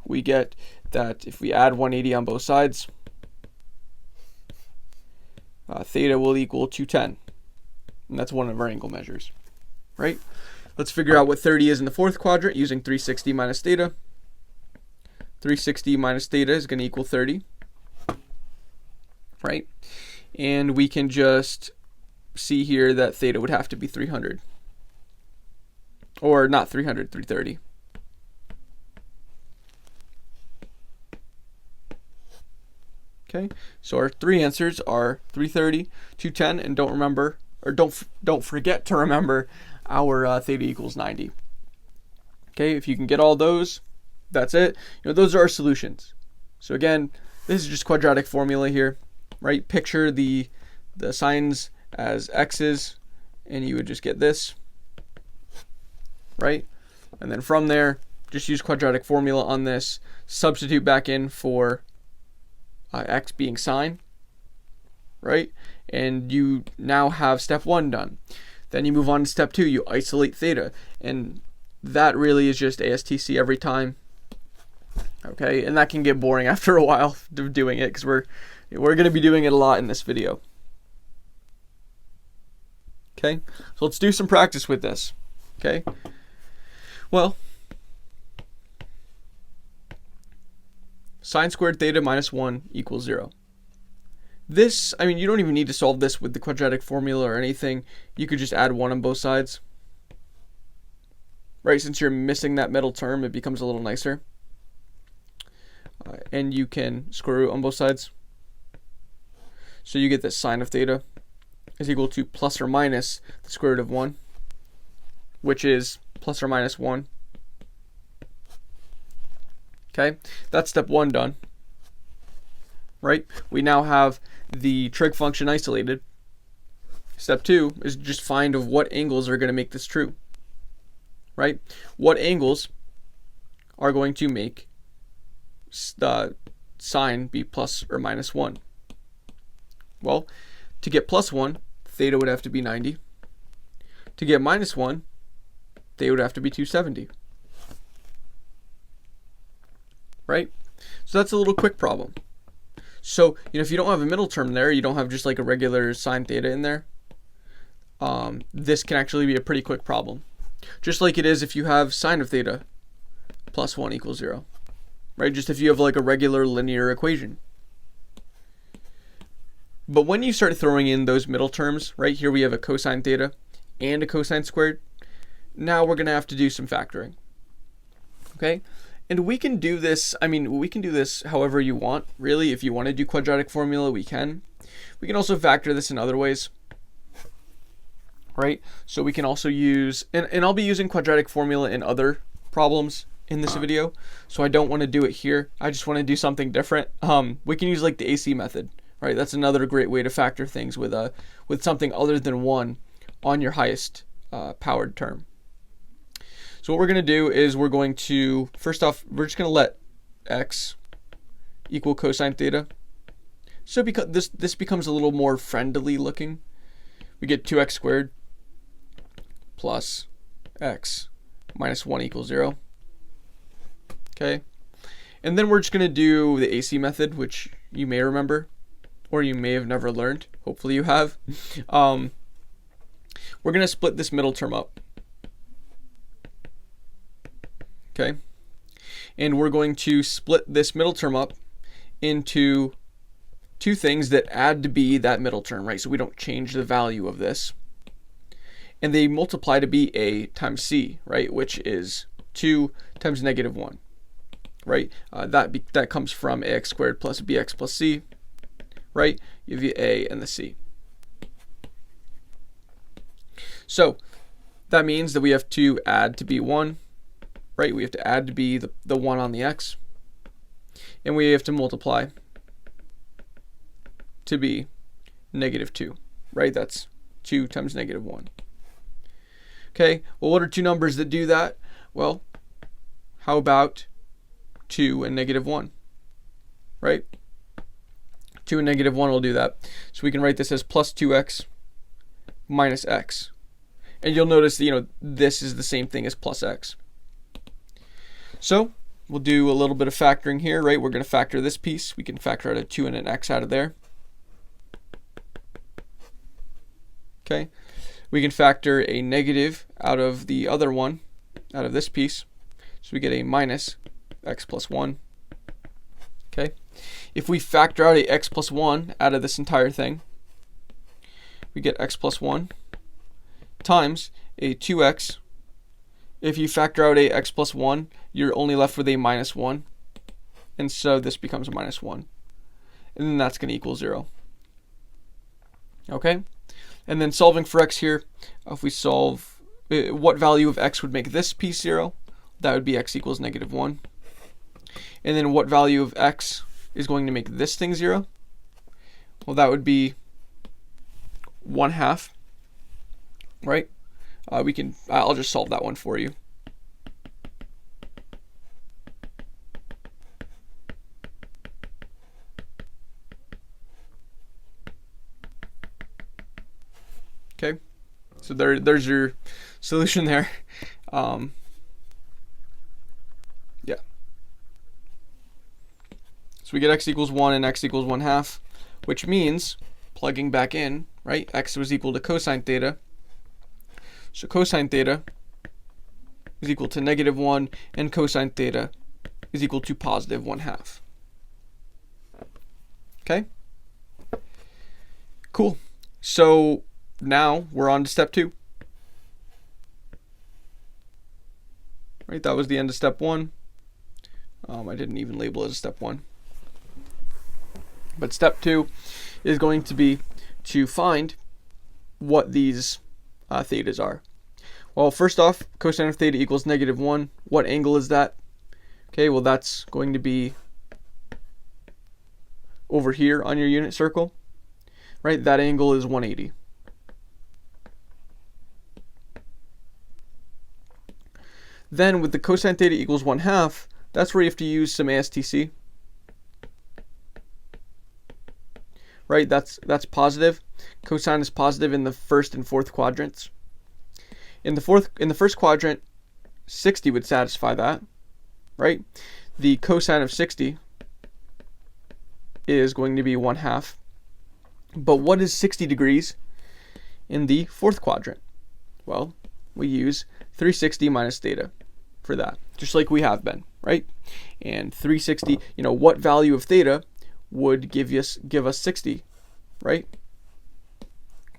We get that if we add 180 on both sides, theta will equal 210. And that's one of our angle measures, right? Let's figure out what 30 is in the fourth quadrant using 360 minus theta. 360 minus theta is going to equal 30, right? And we can just see here that theta would have to be 300. Or not 300, 330. Okay, so our 3 answers are 330, 210, and don't forget to remember our theta equals 90. Okay, if you can get all those, that's it. Those are our solutions. So again, this is just quadratic formula here, right? Picture the signs as x's, and you would just get this, right? And then from there, just use quadratic formula on this, substitute back in for x being sine, right? And you now have step 1 done. Then you move on to step 2, you isolate theta, and that really is just ASTC every time. Okay, and that can get boring after a while doing it, because we're going to be doing it a lot in this video. Okay, so let's do some practice with this. Okay, well, sine squared theta minus 1 equals 0. This, you don't even need to solve this with the quadratic formula or anything. You could just add 1 on both sides. Right, since you're missing that middle term, it becomes a little nicer. And you can square root on both sides. So you get that sine of theta is equal to plus or minus the square root of 1, which is plus or minus 1. Okay, that's step 1 done. Right, we now have the trig function isolated. Step 2 is just find of what angles are going to make this true. right? What angles are going to make the sine be plus or minus 1? Well, to get plus 1, theta would have to be 90. To get minus 1, theta would have to be 270. Right? So that's a little quick problem. So, if you don't have a middle term there, you don't have just like a regular sine theta in there, this can actually be a pretty quick problem. Just like it is if you have sine of theta plus 1 equals 0. Right? Just if you have like a regular linear equation. But when you start throwing in those middle terms, right here we have a cosine theta and a cosine squared. Now we're going to have to do some factoring. Okay? And we can do this, we can do this however you want, really. If you want to do quadratic formula, we can. We can also factor this in other ways, right? So we can also use, and I'll be using quadratic formula in other problems in this video, so I don't want to do it here. I just want to do something different. We can use like the AC method, right? That's another great way to factor things with something other than 1 on your highest powered term. So what we're going to do is we're going to, first off, we're just going to let x equal cosine theta. So because this becomes a little more friendly looking, we get 2x squared plus x minus 1 equals 0. Okay. And then we're just going to do the AC method, which you may remember, or you may have never learned. Hopefully you have. We're going to split this middle term up. Okay, and we're going to split this middle term up into two things that add to be that middle term, right? So we don't change the value of this. And they multiply to be a times c, right? Which is 2 times negative 1, right? That comes from ax squared plus bx plus c, right? You have the a and the c. So that means that we have to add to be 1. Right, we have to add to be the 1 on the x, and we have to multiply to be negative 2, right? That's 2 times negative 1. Okay, well, what are two numbers that do that? Well, how about 2 and negative 1, right? 2 and negative 1 will do that. So we can write this as plus 2x minus x. And you'll notice that, this is the same thing as plus x. So we'll do a little bit of factoring here, right? We're going to factor this piece. We can factor out a 2 and an x out of there. Okay. We can factor a negative out of the other one, out of this piece. So we get a minus x plus 1. Okay. If we factor out a x plus 1 out of this entire thing, we get x plus 1 times a 2x. If you factor out a x plus 1, you're only left with a minus 1. And so this becomes a minus 1. And then that's going to equal 0. Okay? And then solving for x here, if we solve, what value of x would make this piece 0? That would be x equals negative 1. And then what value of x is going to make this thing 0? Well, that would be 1/2. Right? I'll just solve that one for you. Okay, so there's your solution there. Yeah. So we get x equals 1 and x equals 1/2, which means, plugging back in, right, x was equal to cosine theta. So cosine theta is equal to negative 1, and cosine theta is equal to positive 1/2. Okay? Cool. So now we're on to step 2. Right, that was the end of step 1. I didn't even label it as step 1. But step 2 is going to be to find what these thetas are. Well, first off, cosine of theta equals negative 1. What angle is that? Okay, well, that's going to be over here on your unit circle. Right, that angle is 180. Then with the cosine theta equals 1/2, that's where you have to use some ASTC. Right, that's positive. Cosine is positive in the first and fourth quadrants. In the first quadrant, 60 would satisfy that, right? The cosine of 60 is going to be 1/2. But what is 60 degrees in the fourth quadrant? Well, we use 360 minus theta for that, just like we have been, right? And 360, what value of theta would give us 60, right?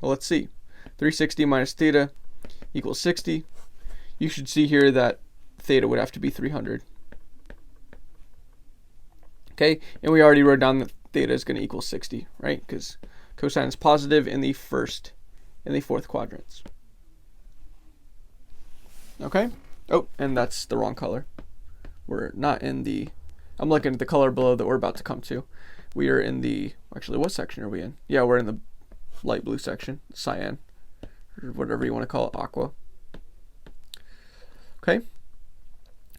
Well, let's see. 360 minus theta equals 60. You should see here that theta would have to be 300. Okay, and we already wrote down that theta is going to equal 60, right? Because cosine is positive in the first and the fourth quadrants. Okay. Oh, and that's the wrong color. We're not in the, I'm looking at the color below that we're about to come to. We are in the, actually, what section are we in? Yeah, we're in the light blue section, cyan, or whatever you want to call it, aqua. Okay.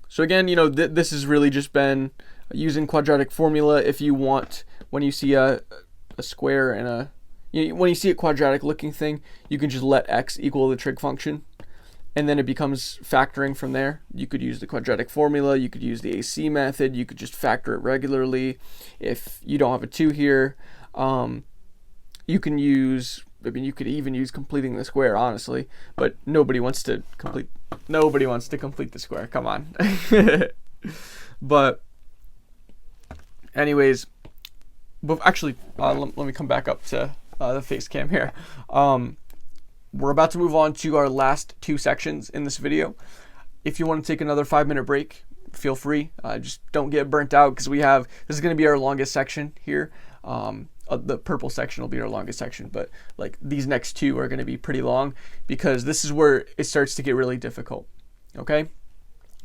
So again, this has really just been using quadratic formula. If you want, when you see a square and when you see a quadratic looking thing, you can just let x equal the trig function, and then it becomes factoring from there. You could use the quadratic formula, you could use the AC method, you could just factor it regularly. If you don't have a 2 here, you can use, you could even use completing the square, honestly, but nobody wants to complete the square, come on. But anyways, actually, let me come back up to the face cam here. We're about to move on to our last 2 sections in this video. If you want to take another 5-minute break, feel free. Just don't get burnt out, because this is going to be our longest section here. The purple section will be our longest section, but like these next 2 are going to be pretty long, because this is where it starts to get really difficult. Okay?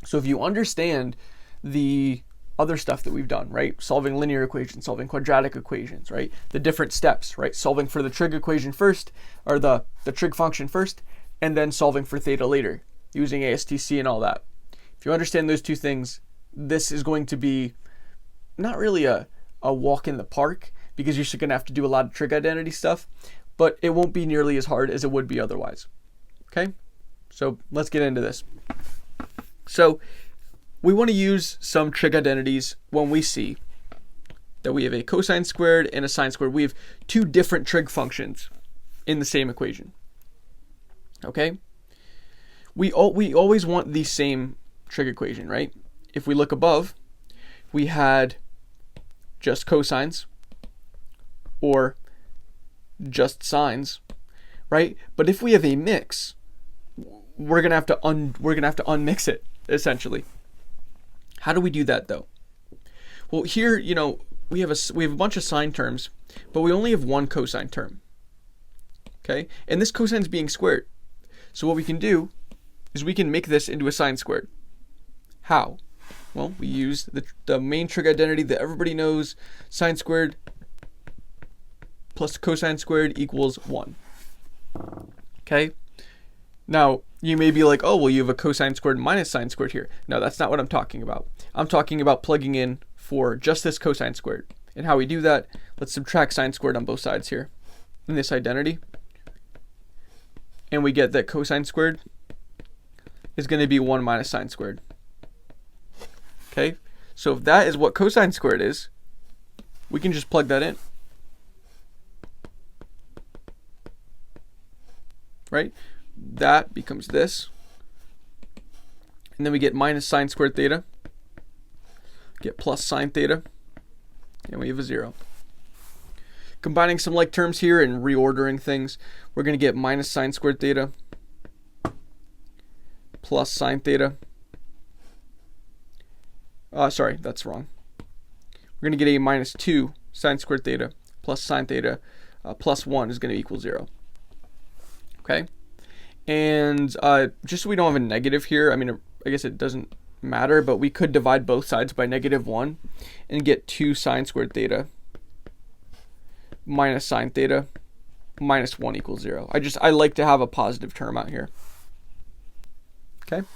So if you understand the other stuff that we've done, right? Solving linear equations, solving quadratic equations, right? The different steps, right? Solving for the trig equation first, or the trig function first, and then solving for theta later, using ASTC and all that. If you understand those 2 things, this is going to be not really a walk in the park, because you're still going to have to do a lot of trig identity stuff, but it won't be nearly as hard as it would be otherwise. Okay? So let's get into this. So we want to use some trig identities when we see that we have a cosine squared and a sine squared. We have 2 different trig functions in the same equation. Okay? We always want the same trig equation, right? If we look above, we had just cosines or just sines, right? But if we have a mix, we're gonna have to unmix it, essentially. How do we do that though? Well, here, we have a bunch of sine terms, but we only have one cosine term. Okay? And this cosine is being squared. So what we can do is we can make this into a sine squared. How? Well, we use the main trig identity that everybody knows. Sine squared plus cosine squared equals 1. Okay? Now, you may be like, oh, well, you have a cosine squared minus sine squared here. No, that's not what I'm talking about. I'm talking about plugging in for just this cosine squared. And how we do that, let's subtract sine squared on both sides here in this identity. And we get that cosine squared is going to be 1 minus sine squared. Okay? So if that is what cosine squared is, we can just plug that in. Right? That becomes this. And then we get minus sine squared theta. Get plus sine theta. And we have a 0. Combining some like terms here and reordering things, we're going to get minus sine squared theta plus sine theta. Sorry, that's wrong. We're going to get a minus 2 sine squared theta plus sine theta plus 1 is going to equal 0. Okay? And just so we don't have a negative here, I guess it doesn't matter, but we could divide both sides by -1 and get 2 sine squared theta minus sine theta minus 1 equals 0. I like to have a positive term out here. Okay?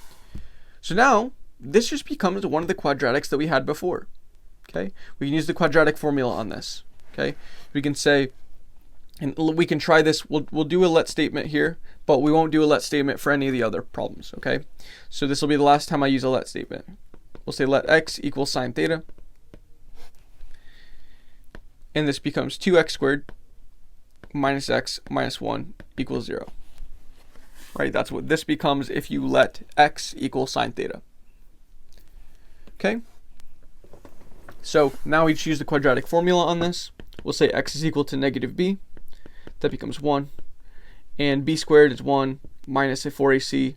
So now this just becomes one of the quadratics that we had before. Okay, we can use the quadratic formula on this. Okay, we can say, and we can try this. We'll do a let statement here, but we won't do a let statement for any of the other problems. Okay, so this will be the last time I use a let statement. We'll say let x equal sine theta, and this becomes 2x squared minus x minus 1 equals 0. Right, that's what this becomes if you let x equal sine theta. Okay, so now we choose the quadratic formula on this. We'll say x is equal to negative b. That becomes 1. And b squared is 1 minus a 4ac.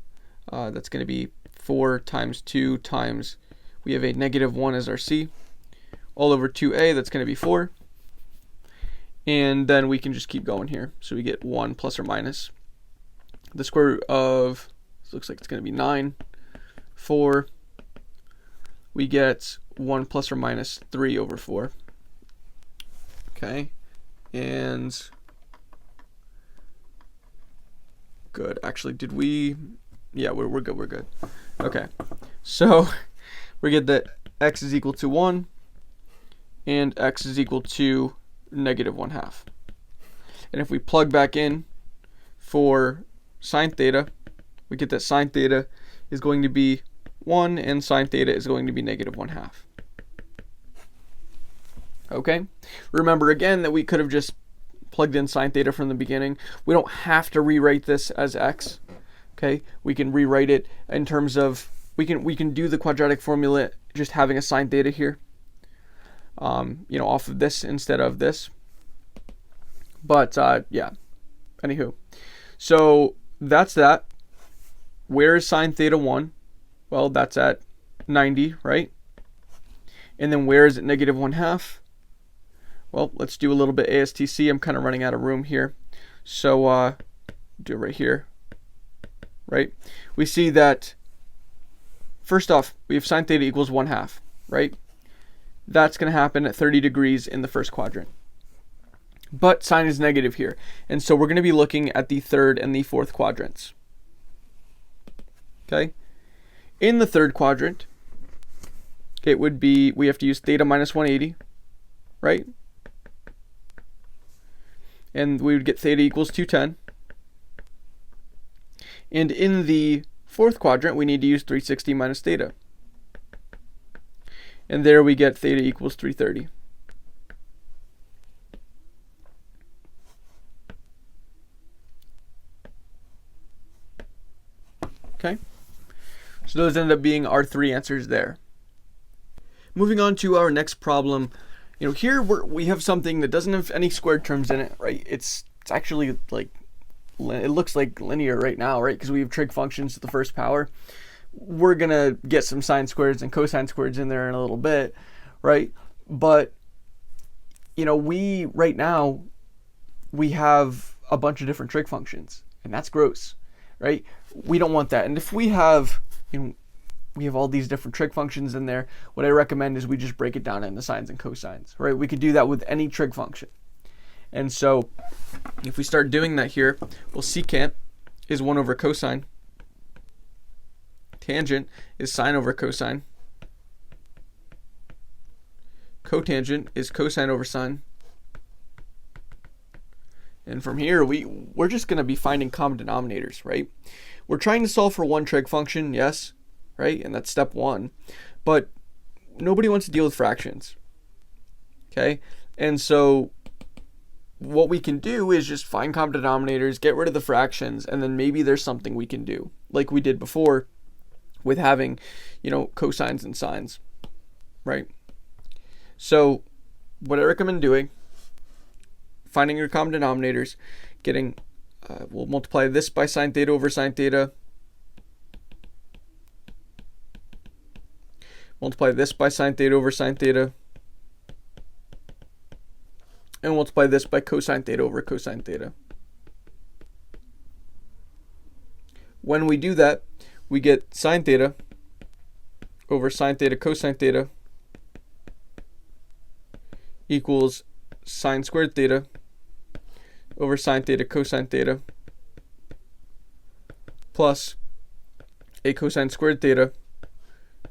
That's going to be 4 times 2 times, we have a negative 1 as our c. All over 2a, that's going to be 4. And then we can just keep going here. So we get 1 plus or minus the square root of, this looks like it's going to be 9, 4. We get 1 plus or minus 3 over 4. Okay, and good. Actually, did we? Yeah, we're good. We're good. Okay, so we get that x is equal to 1 and x is equal to negative 1/2. And if we plug back in for sine theta, we get that sine theta is going to be 1 and sine theta is going to be negative 1/2. Okay, remember again that we could have just plugged in sine theta from the beginning. We don't have to rewrite this as x. Okay, we can rewrite it in terms of, we can do the quadratic formula just having a sine theta here, you know, off of this instead of this. But yeah, anywho, so that's that. Where is sine theta 1? Well, that's at 90, right? And then where is it negative 1/2? Well, let's do a little bit ASTC. I'm kind of running out of room here. So do it right here, right? We see that, first off, we have sine theta equals 1/2, right? That's going to happen at 30 degrees in the first quadrant. But sine is negative here. And so we're going to be looking at the third and the fourth quadrants. Okay? In the third quadrant, it would be, we have to use theta minus 180, right? And we would get theta equals 210. And in the fourth quadrant, we need to use 360 minus theta. And there we get theta equals 330. Okay? So those end up being our three answers there. Moving on to our next problem. You know, here we have something that doesn't have any squared terms in it, right? It's actually like, it looks like linear right now, right? Because we have trig functions to the first power. We're going to get some sine squareds and cosine squareds in there in a little bit, right? But, you know, right now, we have a bunch of different trig functions, and that's gross, right? We don't want that. And if we have, you know, we have all these different trig functions in there, what I recommend is we just break it down into sines and cosines, right? We could do that with any trig function. And so if we start doing that here, well, secant is 1 over cosine. Tangent is sine over cosine. Cotangent is cosine over sine. And from here, we're just going to be finding common denominators, right? We're trying to solve for one trig function, yes, right? And that's step 1. But nobody wants to deal with fractions, okay? And so what we can do is just find common denominators, get rid of the fractions, and then maybe there's something we can do, like we did before with having, you know, cosines and sines, right? So what I recommend doing, finding your common denominators, getting, we'll multiply this by sine theta over sine theta, multiply this by sine theta over sine theta, and multiply this by cosine theta over cosine theta. When we do that, we get sine theta over sine theta cosine theta equals sine squared theta over sine theta cosine theta plus a cosine squared theta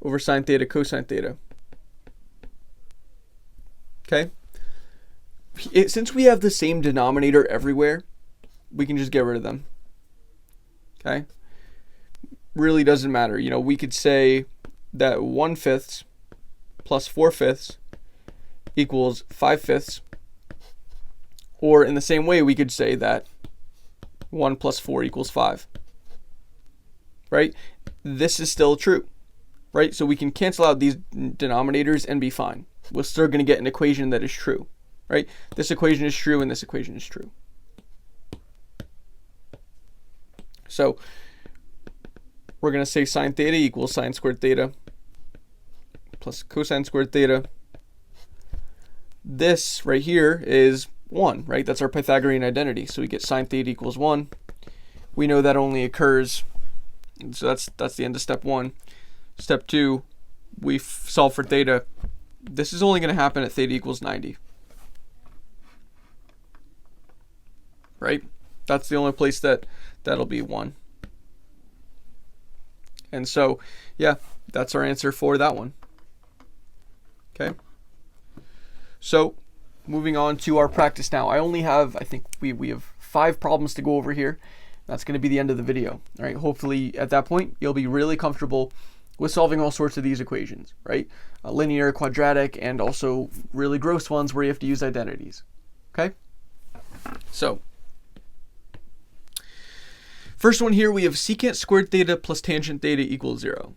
over sine theta cosine theta. Okay? Since we have the same denominator everywhere, we can just get rid of them. Okay? Really doesn't matter. You know, we could say that 1/5 plus 4/5 equals 5/5. Or in the same way, we could say that 1 plus 4 equals 5. Right? This is still true. Right? So we can cancel out these denominators and be fine. We're still going to get an equation that is true. Right? This equation is true and this equation is true. So we're going to say sine theta equals sine squared theta plus cosine squared theta. This right here is 1, right? That's our Pythagorean identity. So we get sine theta equals 1. We know that only occurs, so that's the end of step 1. Step 2, we solve for theta. This is only going to happen at theta equals 90. Right? That's the only place that'll be 1. And so, yeah, that's our answer for that one. Okay? So, moving on to our practice now. I only have, I think we have 5 problems to go over here. That's going to be the end of the video. All right? Hopefully, at that point, you'll be really comfortable with solving all sorts of these equations, right? Linear, quadratic, and also really gross ones where you have to use identities. Okay? So, first one here, we have secant squared theta plus tangent theta equals 0.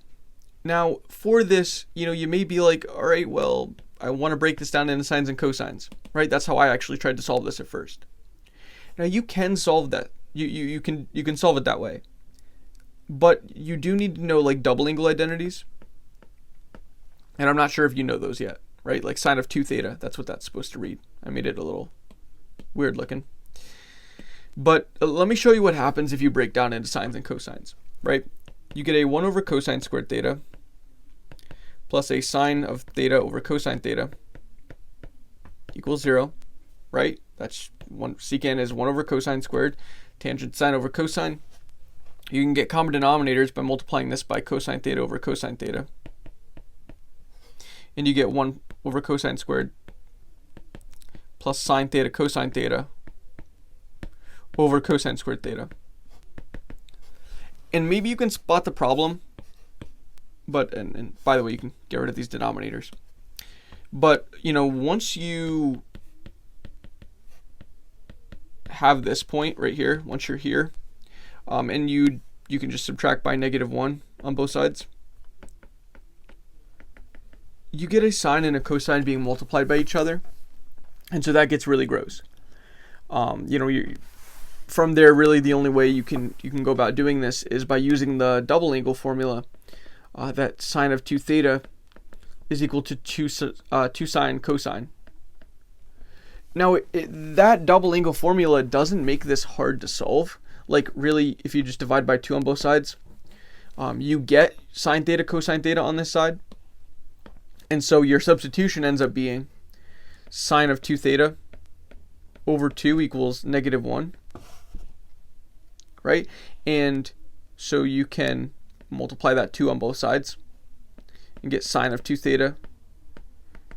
Now, for this, you may be like, all right, well, I want to break this down into sines and cosines, right? That's how I actually tried to solve this at first. Now, you can solve that. You can solve it that way. But you do need to know like double angle identities. And I'm not sure if you know those yet, right? Like sine of 2 theta, that's what that's supposed to read. I made it a little weird looking. But let me show you what happens if you break down into sines and cosines, right? You get a 1 over cosine squared theta plus a sine of theta over cosine theta equals 0, right? That's secant is 1 over cosine squared, tangent sine over cosine. You can get common denominators by multiplying this by cosine theta over cosine theta. And you get 1 over cosine squared plus sine theta cosine theta over cosine squared theta. And maybe you can spot the problem, but, and by the way, you can get rid of these denominators. But, once you have this point right here, once you're here, and you can just subtract by -1 on both sides, you get a sine and a cosine being multiplied by each other, and so that gets really gross. From there, really the only way you can go about doing this is by using the double angle formula, that sine of 2 theta is equal to 2 sine cosine. Now, that double angle formula doesn't make this hard to solve. Like, really, if you just divide by 2 on both sides, you get sine theta cosine theta on this side. And so your substitution ends up being sine of 2 theta over 2 equals -1. Right? And so you can multiply that 2 on both sides and get sine of 2 theta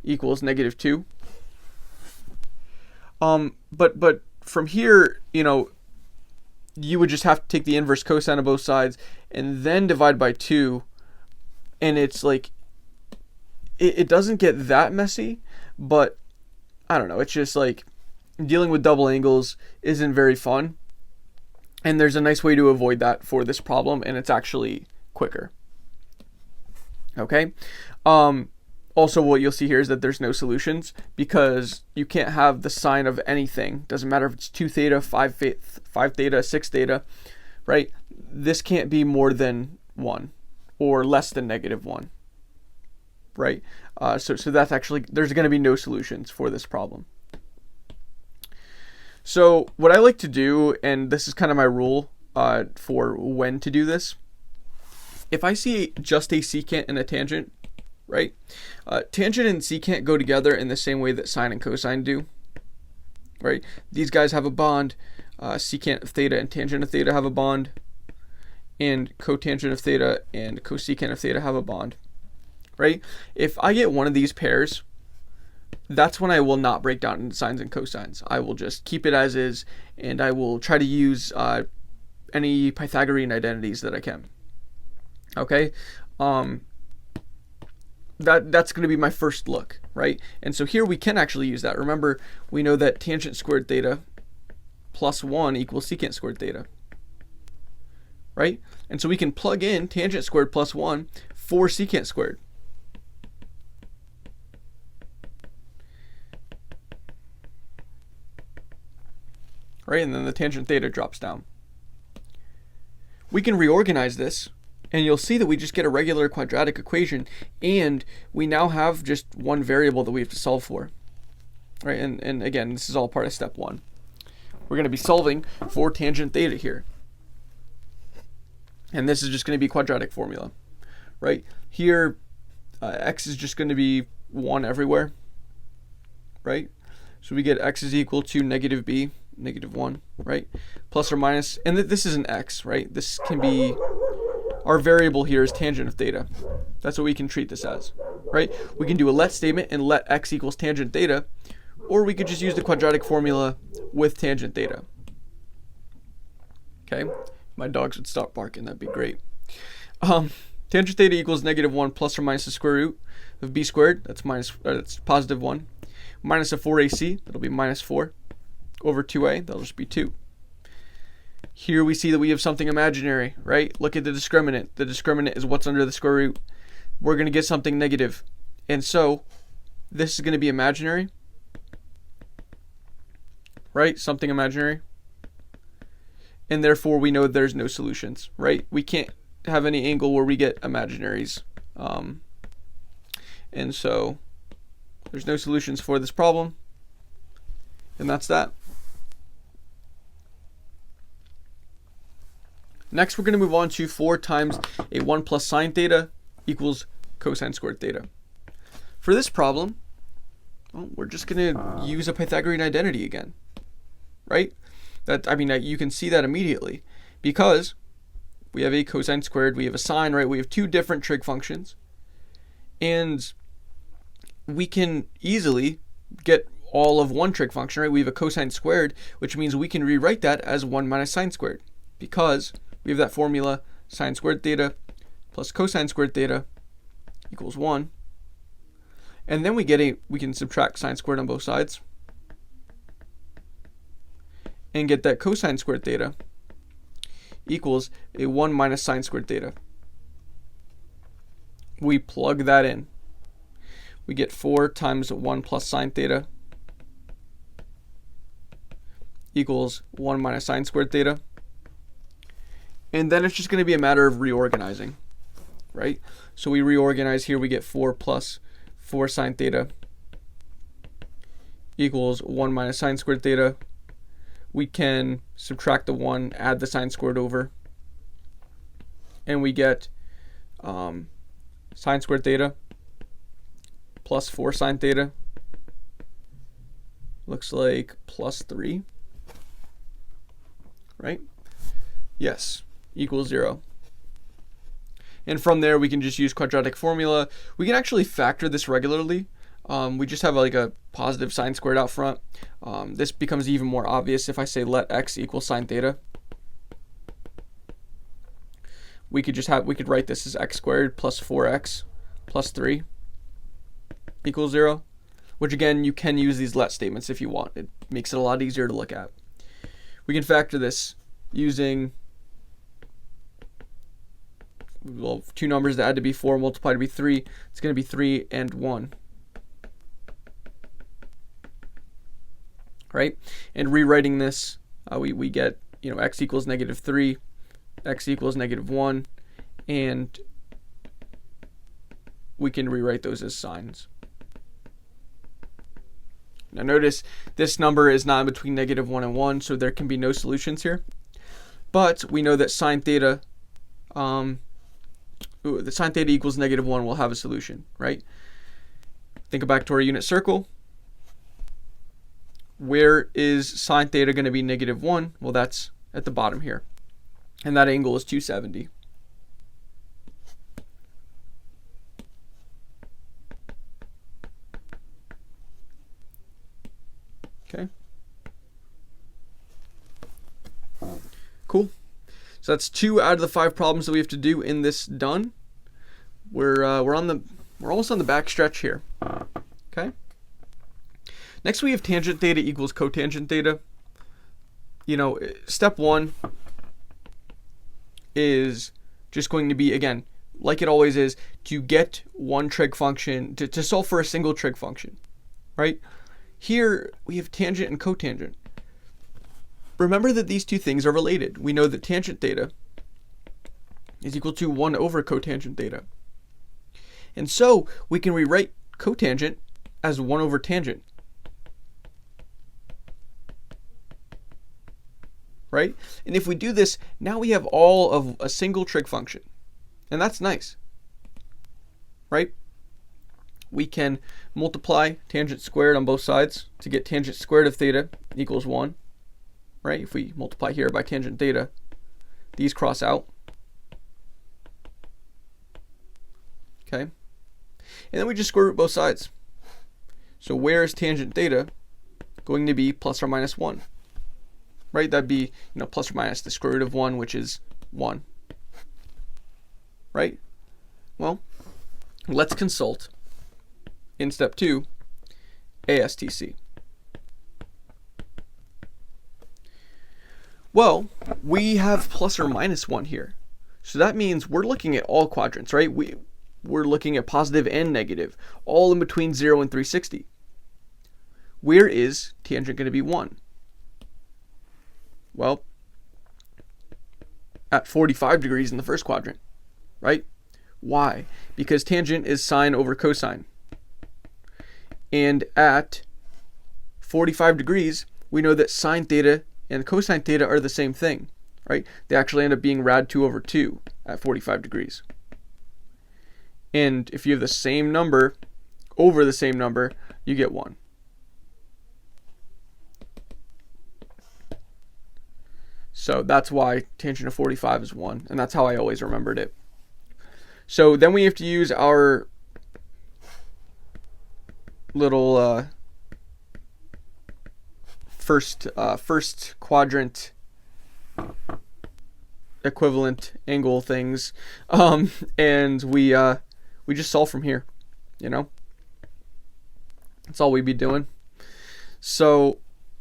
equals -2. But from here, you would just have to take the inverse cosine of both sides and then divide by 2. And it's like, it doesn't get that messy, but I don't know. It's just like dealing with double angles isn't very fun. And there's a nice way to avoid that for this problem, and it's actually quicker. Okay? Also, what you'll see here is that there's no solutions because you can't have the sine of anything. Doesn't matter if it's 2 theta, 5 theta, 6 theta, right? This can't be more than 1 or less than -1, right? So that's actually, there's going to be no solutions for this problem. So what I like to do, and this is kind of my rule for when to do this, if I see just a secant and a tangent, right? Tangent and secant go together in the same way that sine and cosine do, right? These guys have a bond. Secant of theta and tangent of theta have a bond, and cotangent of theta and cosecant of theta have a bond. right? If I get one of these pairs, that's when I will not break down into sines and cosines. I will just keep it as is, and I will try to use any Pythagorean identities that I can. Okay, that's going to be my first look, right? And so here we can actually use that. Remember, we know that tangent squared theta plus 1 equals secant squared theta, right? And so we can plug in tangent squared plus 1 for secant squared. Right, and then the tangent theta drops down. We can reorganize this, and you'll see that we just get a regular quadratic equation, and we now have just one variable that we have to solve for. Right, and again, this is all part of step 1. We're going to be solving for tangent theta here. And this is just going to be quadratic formula. Right, here x is just going to be 1 everywhere. Right, so we get x is equal to negative b, negative 1, right? Plus or minus, and this is an x, right? This can be, our variable here is tangent of theta. That's what we can treat this as, right? We can do a let statement and let x equals tangent theta, or we could just use the quadratic formula with tangent theta. Okay, my dogs would stop barking, that'd be great. Tangent theta equals negative 1 plus or minus the square root of b squared, that's positive 1, minus a 4ac, that'll be minus 4, over 2a, that'll just be 2. Here we see that we have something imaginary, right? Look at the discriminant. The discriminant is what's under the square root. We're going to get something negative. And so this is going to be imaginary, right? Something imaginary. And therefore we know there's no solutions, right? We can't have any angle where we get imaginaries. And so there's no solutions for this problem. And that's that. Next, we're going to move on to 4 times a 1 plus sine theta equals cosine squared theta. For this problem, well, we're just going to use a Pythagorean identity again, right? You can see that immediately because we have a cosine squared, we have a sine, right? We have 2 different trig functions, and we can easily get all of one trig function, right? We have a cosine squared, which means we can rewrite that as 1 minus sine squared because we have that formula sine squared theta plus cosine squared theta equals 1. And then we can subtract sine squared on both sides and get that cosine squared theta equals a 1 minus sine squared theta. We plug that in. We get 4 times 1 plus sine theta equals 1 minus sine squared theta. And then it's just going to be a matter of reorganizing, right? So we reorganize here, we get 4 plus 4 sine theta equals 1 minus sine squared theta. We can subtract the 1, add the sine squared over, and we get sine squared theta plus 4 sine theta looks like plus 3, right? Yes, equals 0. And from there we can just use quadratic formula. We can actually factor this regularly. We just have like a positive sine squared out front. This becomes even more obvious if I say let x equal sine theta. We could write this as x squared plus 4x plus 3 equals 0, which again, you can use these let statements if you want. It makes it a lot easier to look at. We can factor this using, well, 2 numbers that had to be 4 multiplied to be 3. It's going to be 3 and 1. Right? And rewriting this, we get, x equals negative 3, x equals negative 1, and we can rewrite those as signs. Now notice this number is not in between negative 1 and 1, so there can be no solutions here. But we know that sine theta, the sine theta equals negative 1 will have a solution, right? Think back to our unit circle. Where is sine theta going to be negative 1? Well, that's at the bottom here. And that angle is 270. Okay. Cool. So that's 2 out of the 5 problems that we have to do in this done. We're almost on the back stretch here. Okay. Next we have tangent theta equals cotangent theta. You know, step 1 is just going to be, again, like it always is, to get one trig function, to solve for a single trig function, right? Here we have tangent and cotangent. Remember that these two things are related. We know that tangent theta is equal to 1 over cotangent theta. And so we can rewrite cotangent as 1 over tangent. Right? And if we do this, now we have all of a single trig function. And that's nice. Right? We can multiply tangent squared on both sides to get tangent squared of theta equals 1. Right? If we multiply here by tangent theta, these cross out. Okay? And then we just square root both sides. So where is tangent theta going to be plus or minus 1? Right? That'd be, plus or minus the square root of 1, which is 1. Right? Well, let's consult in step 2 ASTC. Well, we have plus or minus 1 here. So that means we're looking at all quadrants, right? We're looking at positive and negative, all in between 0 and 360. Where is tangent going to be 1? Well, at 45 degrees in the first quadrant, right? Why? Because tangent is sine over cosine. And at 45 degrees, we know that sine theta and cosine theta are the same thing, right? They actually end up being rad 2 over 2 at 45 degrees. And if you have the same number over the same number, you get 1. So that's why tangent of 45 is 1, and that's how I always remembered it. So then we have to use our little first quadrant equivalent angle things, and we just solve from here. That's all we'd be doing. So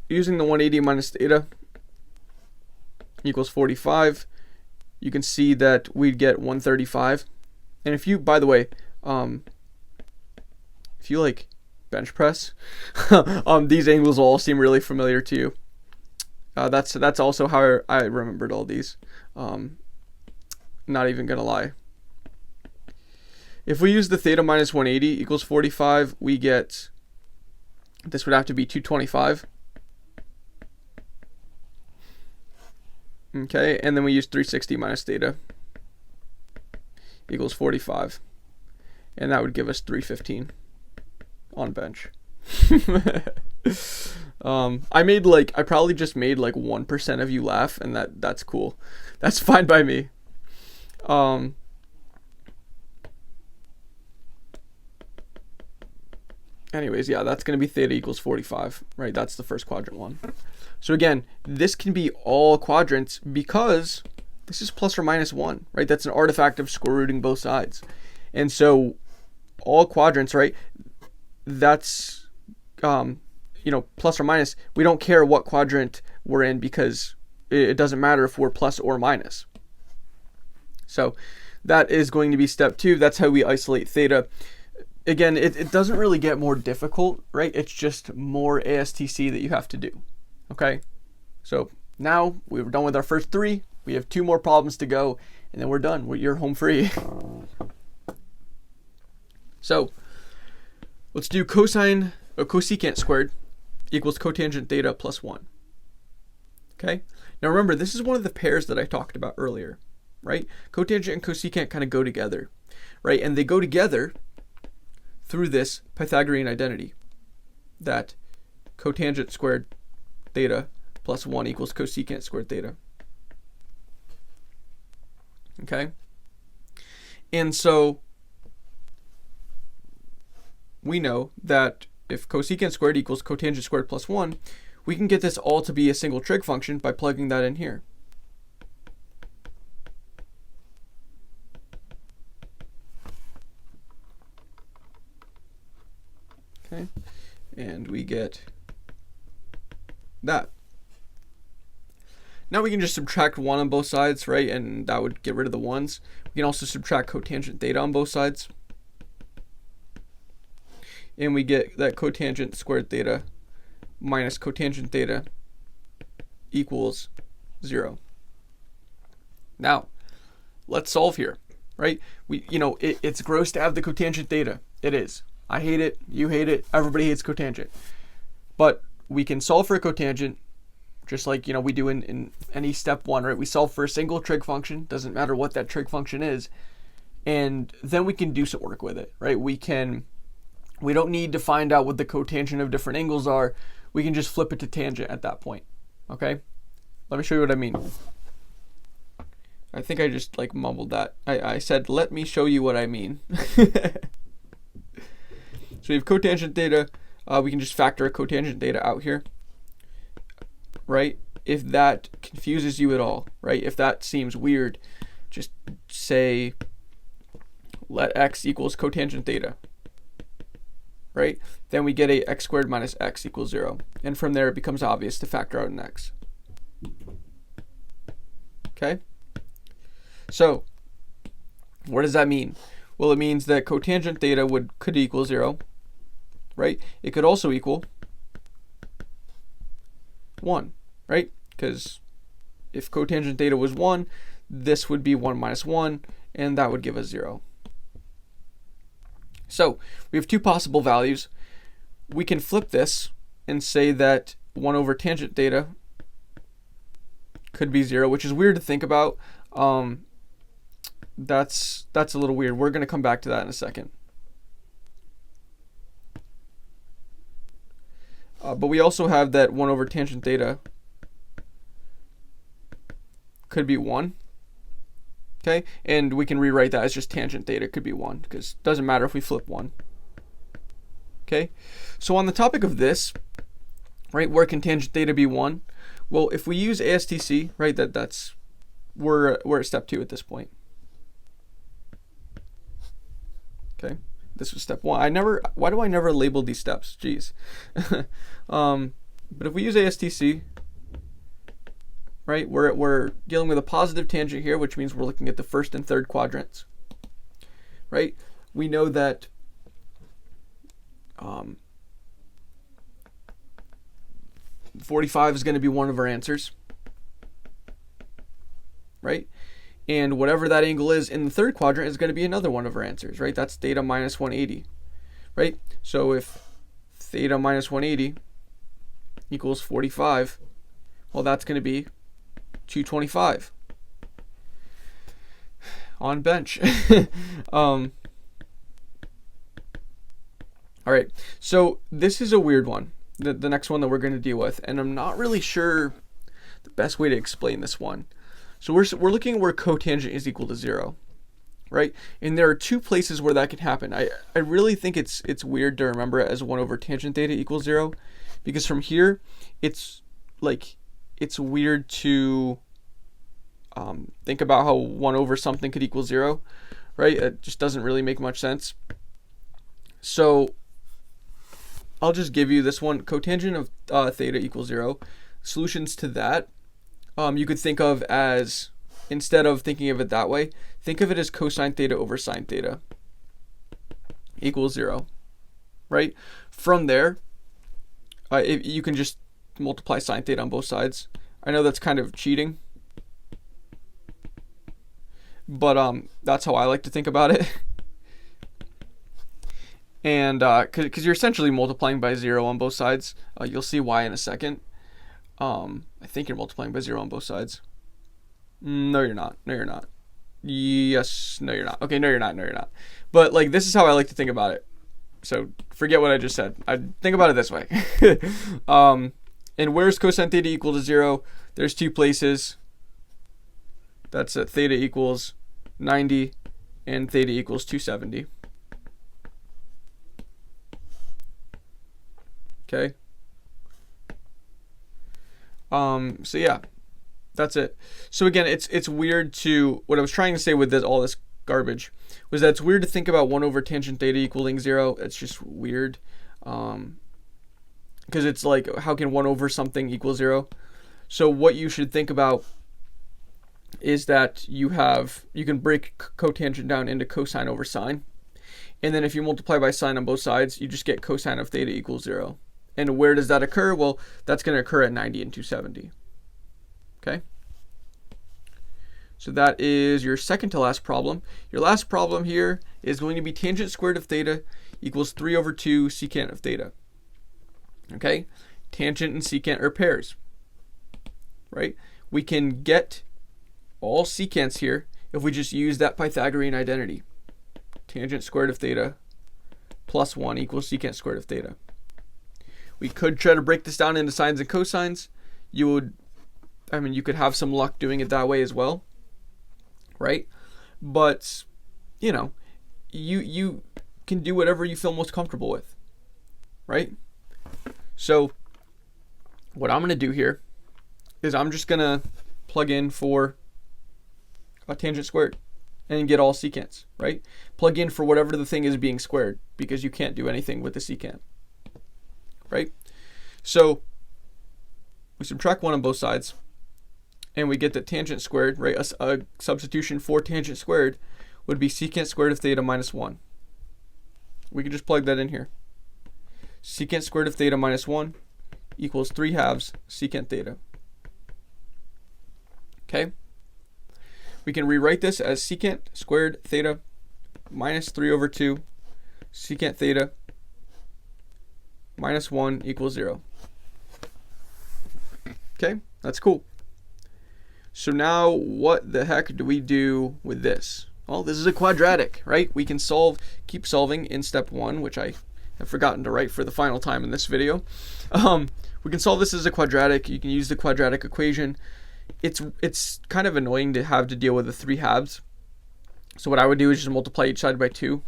using the 180 minus theta equals 45, you can see that we'd get 135. And if you, by the way, if you like bench press, these angles will all seem really familiar to you. That's also how I remembered all these. Not even gonna lie. If we use the theta minus 180 equals 45, we get, this would have to be 225. Okay, and then we use 360 minus theta equals 45. And that would give us 315 on bench. I probably just made like 1% of you laugh, and that's cool. That's fine by me. Anyways, yeah, that's going to be theta equals 45, right? That's the first quadrant one. So again, this can be all quadrants because this is plus or minus 1, right? That's an artifact of square rooting both sides. And so all quadrants, right? That's, plus or minus. We don't care what quadrant we're in because it doesn't matter if we're plus or minus. So that is going to be step 2. That's how we isolate theta. Again, it doesn't really get more difficult, right? It's just more ASTC that you have to do. Okay, so now we're done with our first 3. We have 2 more problems to go, and then we're done. You're home free. So let's do cosecant squared equals cotangent theta plus 1. Okay, now remember, this is one of the pairs that I talked about earlier, right? Cotangent and cosecant kind of go together, right? And they go together through this Pythagorean identity that cotangent squared theta plus 1 equals cosecant squared theta. Okay? And so we know that if cosecant squared equals cotangent squared plus 1, we can get this all to be a single trig function by plugging that in here. Okay, and we get that. Now we can just subtract 1 on both sides, right? And that would get rid of the 1s. We can also subtract cotangent theta on both sides. And we get that cotangent squared theta minus cotangent theta equals 0. Now, let's solve here, right? It's gross to have the cotangent theta. It is. I hate it. You hate it. Everybody hates cotangent. But we can solve for a cotangent just like we do in any step 1, right? We solve for a single trig function. Doesn't matter what that trig function is. And then we can do some work with it, right? We don't need to find out what the cotangent of different angles are. We can just flip it to tangent at that point. Okay? Let me show you what I mean. I think I just mumbled that. I said, let me show you what I mean. So we have cotangent theta. We can just factor a cotangent theta out here, right? If that confuses you at all, right? If that seems weird, just say let x equals cotangent theta, right? Then we get a x squared minus x equals 0. And from there it becomes obvious to factor out an x. Okay? So what does that mean? Well, it means that cotangent theta could equal 0, right? It could also equal 1, right? Because if cotangent theta was 1, this would be 1 minus 1, and that would give us 0. So we have two possible values. We can flip this and say that 1 over tangent theta could be 0, which is weird to think about. That's a little weird. We're going to come back to that in a second. But we also have that 1 over tangent theta could be 1. Okay, and we can rewrite that as just tangent theta could be 1, because it doesn't matter if we flip 1. Okay, so on the topic of this, right, where can tangent theta be 1? Well, if we use ASTC, right, we're at step 2 at this point. Okay, this was step 1. Why do I never label these steps? Jeez. But if we use ASTC, right, we're dealing with a positive tangent here, which means we're looking at the first and third quadrants, right? We know that 45 is going to be one of our answers, right? And whatever that angle is in the third quadrant is going to be another one of our answers, right? That's theta minus 180, right? So if theta minus 180 equals 45, well, that's going to be 225 on bench. All right, so this is a weird one, the next one that we're going to deal with, and I'm not really sure the best way to explain this one. So we're looking at where cotangent is equal to 0, right? And there are two places where that can happen. I really think it's weird to remember it as 1 over tangent theta equals 0, because from here it's weird to think about how 1 over something could equal 0, right? It just doesn't really make much sense. So I'll just give you this one. Cotangent of theta equals 0. Solutions to that, you could think of as, instead of thinking of it that way, think of it as cosine theta over sine theta equals 0, right? From there, you can just multiply sine theta on both sides. I know that's kind of cheating, but that's how I like to think about it. And because you're essentially multiplying by 0 on both sides. You'll see why in a second. I think you're multiplying by 0 on both sides. No, you're not. No, you're not. Yes, no, you're not. Okay, no, you're not. No, you're not. But this is how I like to think about it. So forget what I just said. I think about it this way. And where's cosine theta equal to 0? There's two places. That's at theta equals 90 and theta equals 270. Okay. So yeah, that's it. So again, it's weird to, what I was trying to say with all this garbage was that it's weird to think about 1 over tangent theta equaling 0. It's just weird. Because it's like, how can 1 over something equal 0? So what you should think about is that you can break cotangent down into cosine over sine. And then if you multiply by sine on both sides, you just get cosine of theta equals 0. And where does that occur? Well, that's going to occur at 90 and 270. Okay? So that is your second to last problem. Your last problem here is going to be tangent squared of theta equals 3 over 2 secant of theta. Okay? Tangent and secant are pairs. Right? We can get all secants here if we just use that Pythagorean identity. Tangent squared of theta plus 1 equals secant squared of theta. We could try to break this down into sines and cosines. You could have some luck doing it that way as well, right? But, you can do whatever you feel most comfortable with, right? So what I'm going to do here is I'm just going to plug in for a tangent squared and get all secants, right? Plug in for whatever the thing is being squared, because you can't do anything with the secant. Right? So we subtract 1 on both sides, and we get that tangent squared, right? A substitution for tangent squared would be secant squared of theta minus 1. We can just plug that in here. Secant squared of theta minus 1 equals 3/2 secant theta. Okay? We can rewrite this as secant squared theta minus 3 over 2 secant theta minus 1 equals 0. Okay, that's cool. So now what the heck do we do with this? Well, this is a quadratic, right? We can keep solving in step 1, which I have forgotten to write for the final time in this video. We can solve this as a quadratic. You can use the quadratic equation. It's kind of annoying to have to deal with the 3/2. So what I would do is just multiply each side by 2.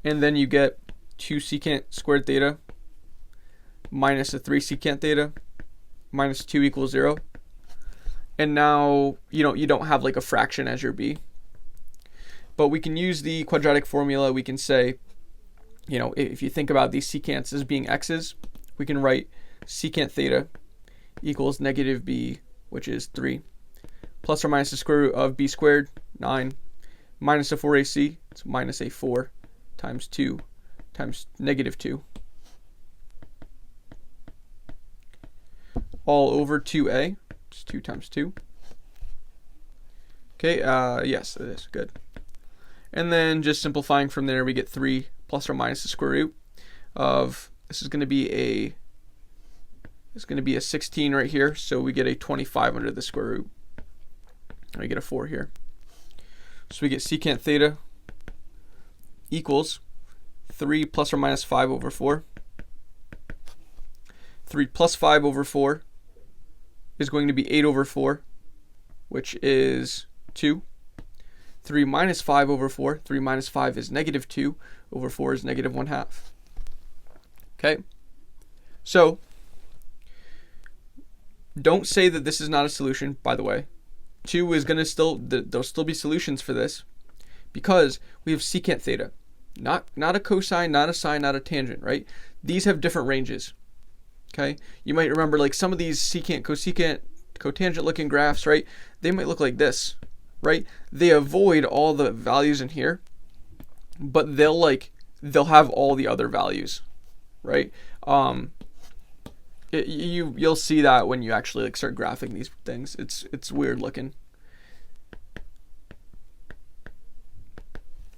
And then you get 2 secant squared theta minus a 3 secant theta minus 2 equals 0. And now you don't have like a fraction as your b. But we can use the quadratic formula. We can say, if you think about these secants as being x's, we can write secant theta equals negative b, which is 3, plus or minus the square root of b squared, 9, minus a 4ac, it's minus a 4 times 2 times negative 2, all over 2a, it's 2 times 2. Okay, yes, it is, good. And then just simplifying from there, we get 3 plus or minus the square root of, this is going to be a 16 right here, so we get a 25 under the square root. And we get a 4 here. So we get secant theta equals 3 plus or minus 5 over 4. 3 plus 5 over 4 is going to be 8 over 4, which is 2. 3 minus 5 over 4, 3 minus 5 is negative 2, over 4 is negative 1/2. Okay, so don't say that this is not a solution, by the way. 2 is going to there'll still be solutions for this, because we have secant theta. Not a cosine, not a sine, not a tangent, right? These have different ranges. Okay? You might remember like some of these secant, cosecant, cotangent looking graphs, right? They might look like this, right? They avoid all the values in here, but they'll have all the other values, right? You'll see that when you actually start graphing these things. It's weird looking.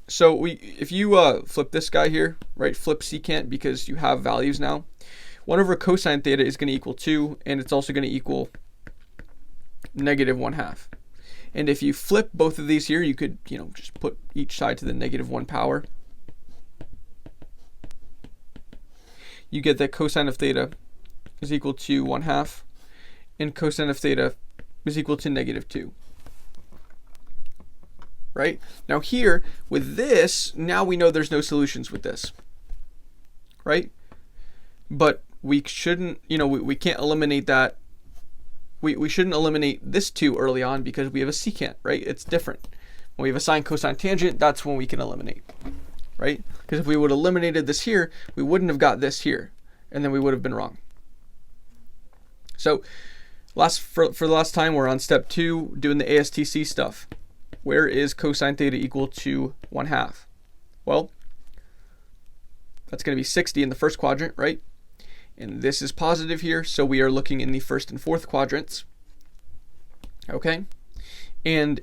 So if you flip this guy here, right, flip secant, because you have values now. 1 over cosine theta is going to equal 2, and it's also going to equal negative 1/2. And if you flip both of these here, you could just put each side to the negative 1 power. You get that cosine of theta is equal to 1/2, and cosine of theta is equal to negative 2. Right? Now here, with this, now we know there's no solutions with this. Right? but we shouldn't, we can't eliminate that. We shouldn't eliminate this 2 early on because we have a secant, right? It's different. When we have a sine, cosine, tangent, that's when we can eliminate, right? Because if we would have eliminated this here, we wouldn't have got this here, and then we would have been wrong. So for the last time, we're on step 2, doing the ASTC stuff. Where is cosine theta equal to 1/2? Well, that's going to be 60 in the first quadrant, right? And this is positive here, so we are looking in the first and fourth quadrants. Okay? And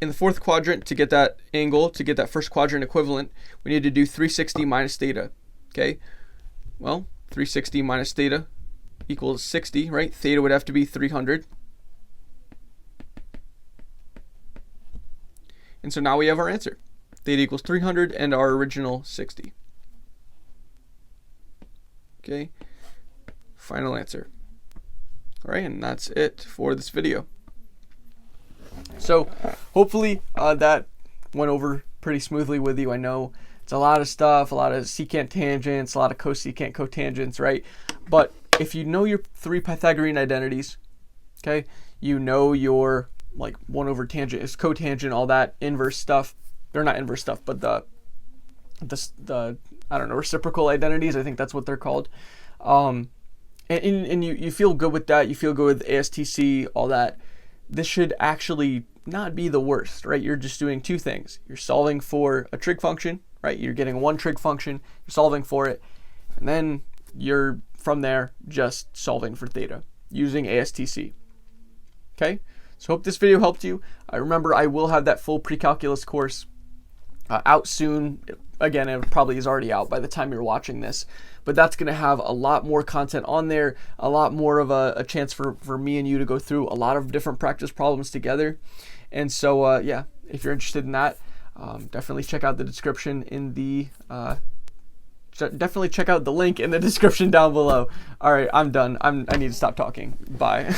in the fourth quadrant, to get that angle, to get that first quadrant equivalent, we need to do 360 minus theta. Okay? Well, 360 minus theta equals 60, right? Theta would have to be 300. And so now we have our answer. Theta equals 300 and our original 60. Okay? Final answer. All right, and that's it for this video. So hopefully that went over pretty smoothly with you. I know it's a lot of stuff, a lot of secant tangents, a lot of cosecant cotangents, right? But if you know your 3 Pythagorean identities, okay, you know your like 1 over tangent is cotangent, all that inverse stuff. They're not inverse stuff, but the I don't know, reciprocal identities, I think that's what they're called. And you feel good with that, you feel good with ASTC, all that. This should actually not be the worst, right? You're just doing 2 things. You're solving for a trig function, right? You're getting 1 trig function, you're solving for it, and then you're from there just solving for theta using ASTC. Okay? So hope this video helped you. Remember, I will have that full Precalculus course out soon. Again, it probably is already out by the time you're watching this, but that's going to have a lot more content on there, a lot more of a chance for me and you to go through a lot of different practice problems together. And so, yeah, if you're interested in that, definitely check out the description in the, definitely check out the link in the description down below. All right, I'm done. I need to stop talking. Bye.